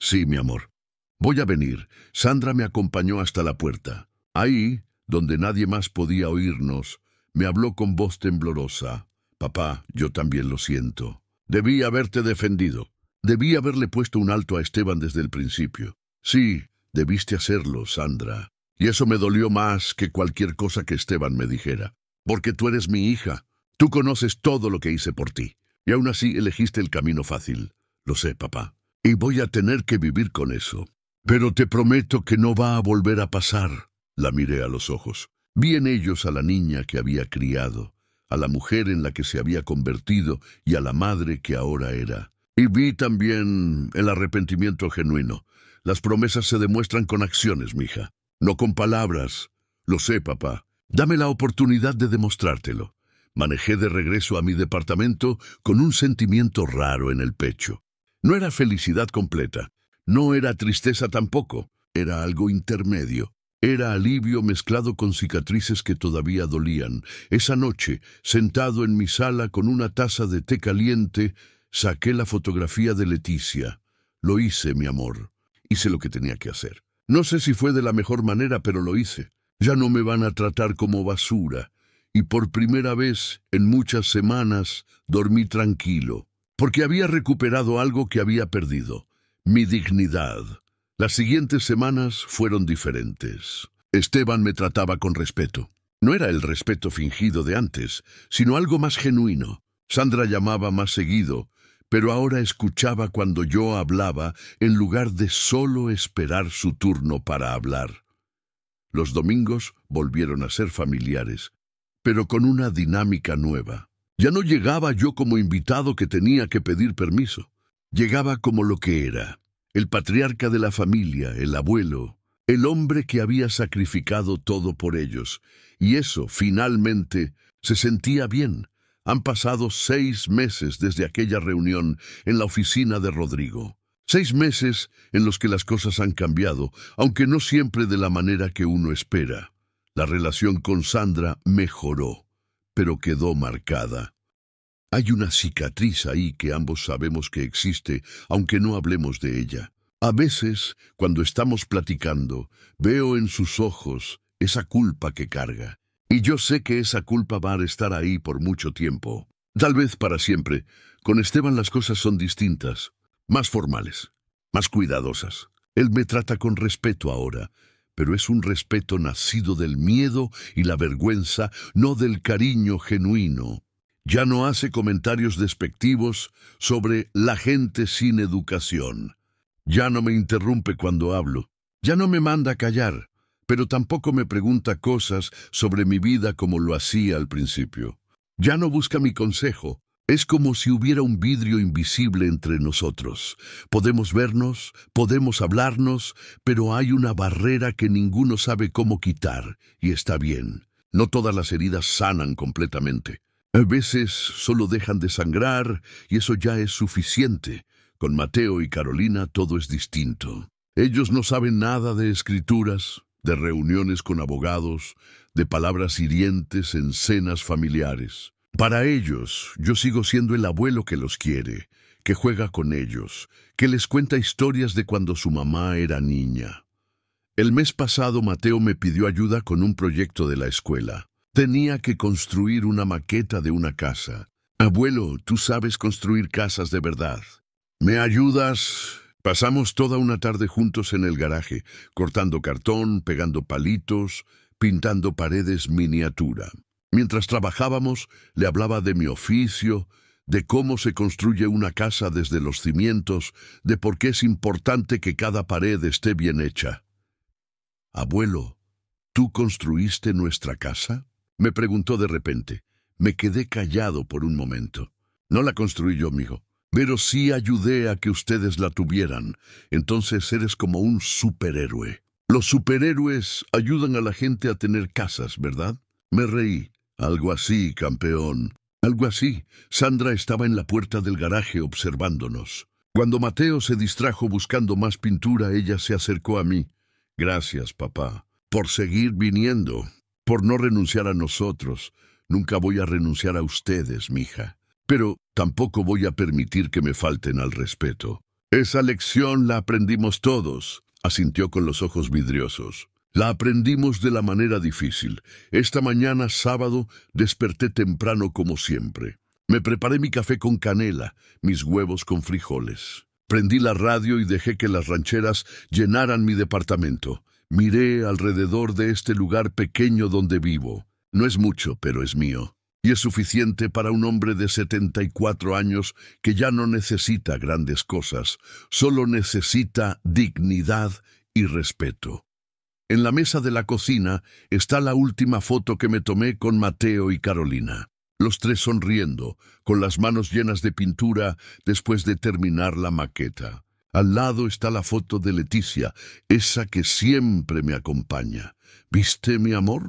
Sí, mi amor. Voy a venir. Sandra me acompañó hasta la puerta. Ahí, donde nadie más podía oírnos, me habló con voz temblorosa. Papá, yo también lo siento. Debí haberte defendido. Debí haberle puesto un alto a Esteban desde el principio. Sí, debiste hacerlo, Sandra. Y eso me dolió más que cualquier cosa que Esteban me dijera. Porque tú eres mi hija. Tú conoces todo lo que hice por ti. Y aún así elegiste el camino fácil. Lo sé, papá. Y voy a tener que vivir con eso. Pero te prometo que no va a volver a pasar. La miré a los ojos. Vi en ellos a la niña que había criado, a la mujer en la que se había convertido y a la madre que ahora era. Y vi también el arrepentimiento genuino. Las promesas se demuestran con acciones, mija, no con palabras. Lo sé, papá. Dame la oportunidad de demostrártelo. Manejé de regreso a mi departamento con un sentimiento raro en el pecho. No era felicidad completa. No era tristeza tampoco, era algo intermedio. Era alivio mezclado con cicatrices que todavía dolían. Esa noche, sentado en mi sala con una taza de té caliente, saqué la fotografía de Leticia. Lo hice, mi amor. Hice lo que tenía que hacer. No sé si fue de la mejor manera, pero lo hice. Ya no me van a tratar como basura. Y por primera vez en muchas semanas dormí tranquilo, porque había recuperado algo que había perdido. Mi dignidad. Las siguientes semanas fueron diferentes. Esteban me trataba con respeto. No era el respeto fingido de antes, sino algo más genuino. Sandra llamaba más seguido, pero ahora escuchaba cuando yo hablaba en lugar de solo esperar su turno para hablar. Los domingos volvieron a ser familiares, pero con una dinámica nueva. Ya no llegaba yo como invitado que tenía que pedir permiso. Llegaba como lo que era, el patriarca de la familia, el abuelo, el hombre que había sacrificado todo por ellos. Y eso, finalmente, se sentía bien. Han pasado 6 meses desde aquella reunión en la oficina de Rodrigo. 6 meses en los que las cosas han cambiado, aunque no siempre de la manera que uno espera. La relación con Sandra mejoró, pero quedó marcada. Hay una cicatriz ahí que ambos sabemos que existe, aunque no hablemos de ella. A veces, cuando estamos platicando, veo en sus ojos esa culpa que carga. Y yo sé que esa culpa va a estar ahí por mucho tiempo. Tal vez para siempre. Con Esteban las cosas son distintas, más formales, más cuidadosas. Él me trata con respeto ahora, pero es un respeto nacido del miedo y la vergüenza, no del cariño genuino. Ya no hace comentarios despectivos sobre la gente sin educación. Ya no me interrumpe cuando hablo. Ya no me manda a callar, pero tampoco me pregunta cosas sobre mi vida como lo hacía al principio. Ya no busca mi consejo. Es como si hubiera un vidrio invisible entre nosotros. Podemos vernos, podemos hablarnos, pero hay una barrera que ninguno sabe cómo quitar, y está bien. No todas las heridas sanan completamente. A veces solo dejan de sangrar y eso ya es suficiente. Con Mateo y Carolina todo es distinto. Ellos no saben nada de escrituras, de reuniones con abogados, de palabras hirientes en cenas familiares. Para ellos, yo sigo siendo el abuelo que los quiere, que juega con ellos, que les cuenta historias de cuando su mamá era niña. El mes pasado Mateo me pidió ayuda con un proyecto de la escuela. Tenía que construir una maqueta de una casa. Abuelo, tú sabes construir casas de verdad. ¿Me ayudas? Pasamos toda una tarde juntos en el garaje, cortando cartón, pegando palitos, pintando paredes miniatura. Mientras trabajábamos, le hablaba de mi oficio, de cómo se construye una casa desde los cimientos, de por qué es importante que cada pared esté bien hecha. «Abuelo, ¿tú construiste nuestra casa?», me preguntó de repente. Me quedé callado por un momento. «No la construí yo, mijo, pero sí ayudé a que ustedes la tuvieran. Entonces eres como un superhéroe». Los superhéroes ayudan a la gente a tener casas, ¿verdad? Me reí. Algo así, campeón. Algo así. Sandra estaba en la puerta del garaje observándonos. Cuando Mateo se distrajo buscando más pintura, ella se acercó a mí. «Gracias, papá, por seguir viniendo, por no renunciar a nosotros. Nunca voy a renunciar a ustedes, mija. Pero tampoco voy a permitir que me falten al respeto. Esa lección la aprendimos todos», asintió con los ojos vidriosos. «La aprendimos de la manera difícil. Esta mañana, sábado, desperté temprano como siempre. Me preparé mi café con canela, mis huevos con frijoles. Prendí la radio y dejé que las rancheras llenaran mi departamento. Miré alrededor de este lugar pequeño donde vivo. No es mucho, pero es mío. Y es suficiente para un hombre de 74 años que ya no necesita grandes cosas, solo necesita dignidad y respeto». En la mesa de la cocina está la última foto que me tomé con Mateo y Carolina. Los tres sonriendo, con las manos llenas de pintura después de terminar la maqueta. Al lado está la foto de Leticia, esa que siempre me acompaña. «¿Viste, mi amor?»,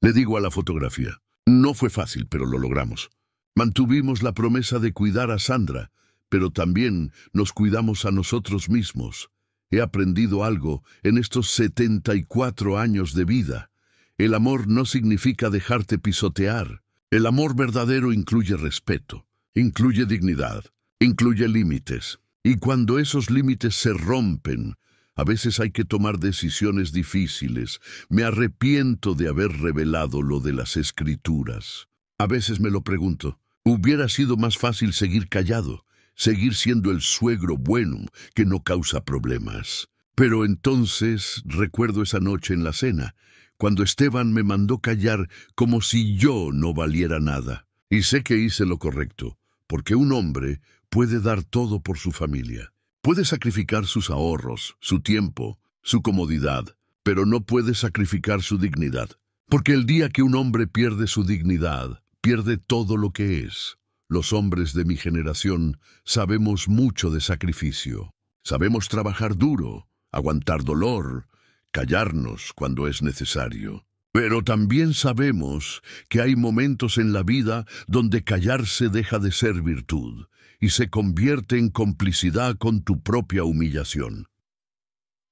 le digo a la fotografía. No fue fácil, pero lo logramos. Mantuvimos la promesa de cuidar a Sandra, pero también nos cuidamos a nosotros mismos. He aprendido algo en estos 74 años de vida. El amor no significa dejarte pisotear. El amor verdadero incluye respeto, incluye dignidad, incluye límites. Y cuando esos límites se rompen, a veces hay que tomar decisiones difíciles. Me arrepiento de haber revelado lo de las escrituras. A veces me lo pregunto, hubiera sido más fácil seguir callado, seguir siendo el suegro bueno que no causa problemas. Pero entonces recuerdo esa noche en la cena, cuando Esteban me mandó callar como si yo no valiera nada. Y sé que hice lo correcto, porque un hombre puede dar todo por su familia. Puede sacrificar sus ahorros, su tiempo, su comodidad, pero no puede sacrificar su dignidad. Porque el día que un hombre pierde su dignidad, pierde todo lo que es. Los hombres de mi generación sabemos mucho de sacrificio. Sabemos trabajar duro, aguantar dolor, callarnos cuando es necesario. Pero también sabemos que hay momentos en la vida donde callarse deja de ser virtud y se convierte en complicidad con tu propia humillación.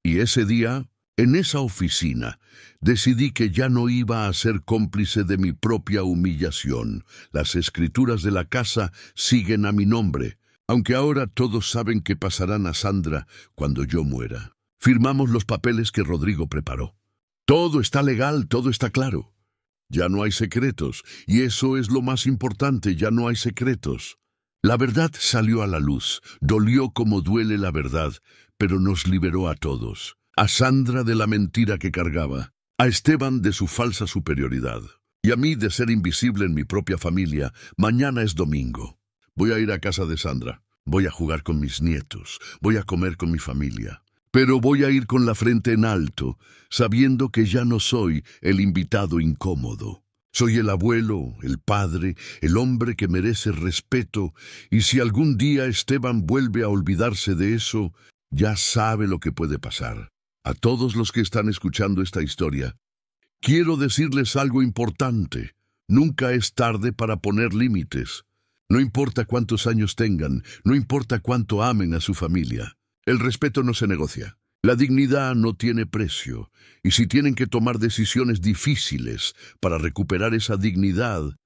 Y ese día, en esa oficina, decidí que ya no iba a ser cómplice de mi propia humillación. Las escrituras de la casa siguen a mi nombre, aunque ahora todos saben que pasarán a Sandra cuando yo muera. Firmamos los papeles que Rodrigo preparó. Todo está legal, todo está claro. Ya no hay secretos, y eso es lo más importante, ya no hay secretos. La verdad salió a la luz, dolió como duele la verdad, pero nos liberó a todos. A Sandra de la mentira que cargaba, a Esteban de su falsa superioridad, y a mí de ser invisible en mi propia familia. Mañana es domingo. Voy a ir a casa de Sandra, voy a jugar con mis nietos, voy a comer con mi familia. Pero voy a ir con la frente en alto, sabiendo que ya no soy el invitado incómodo. Soy el abuelo, el padre, el hombre que merece respeto, y si algún día Esteban vuelve a olvidarse de eso, ya sabe lo que puede pasar. A todos los que están escuchando esta historia, quiero decirles algo importante. Nunca es tarde para poner límites. No importa cuántos años tengan, no importa cuánto amen a su familia. El respeto no se negocia. La dignidad no tiene precio. Y si tienen que tomar decisiones difíciles para recuperar esa dignidad,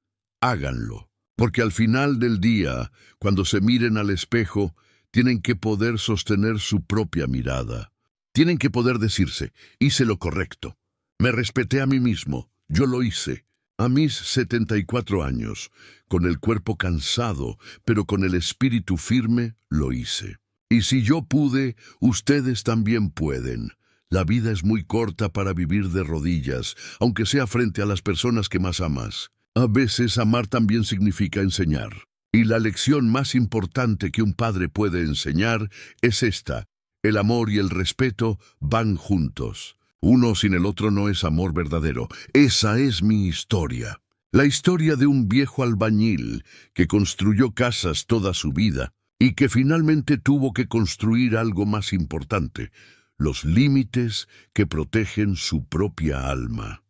háganlo. Porque al final del día, cuando se miren al espejo, tienen que poder sostener su propia mirada. Tienen que poder decirse, hice lo correcto. Me respeté a mí mismo. Yo lo hice. A mis 74 años, con el cuerpo cansado, pero con el espíritu firme, lo hice. Y si yo pude, ustedes también pueden. La vida es muy corta para vivir de rodillas, aunque sea frente a las personas que más amas. A veces amar también significa enseñar. Y la lección más importante que un padre puede enseñar es esta: el amor y el respeto van juntos. Uno sin el otro no es amor verdadero. Esa es mi historia. La historia de un viejo albañil que construyó casas toda su vida y que finalmente tuvo que construir algo más importante: los límites que protegen su propia alma.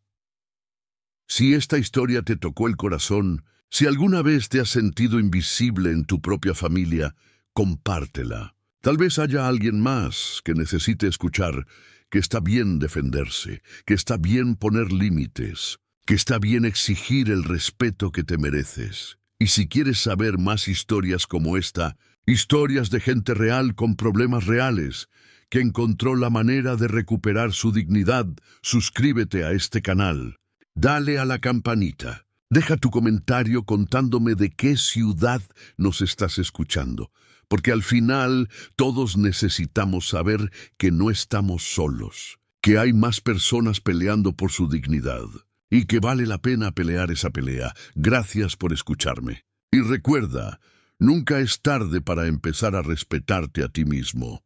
Si esta historia te tocó el corazón, si alguna vez te has sentido invisible en tu propia familia, compártela. Tal vez haya alguien más que necesite escuchar que está bien defenderse, que está bien poner límites, que está bien exigir el respeto que te mereces. Y si quieres saber más historias como esta, historias de gente real con problemas reales, que encontró la manera de recuperar su dignidad, suscríbete a este canal. Dale a la campanita. Deja tu comentario contándome de qué ciudad nos estás escuchando, porque al final todos necesitamos saber que no estamos solos, que hay más personas peleando por su dignidad y que vale la pena pelear esa pelea. Gracias por escucharme. Y recuerda, nunca es tarde para empezar a respetarte a ti mismo.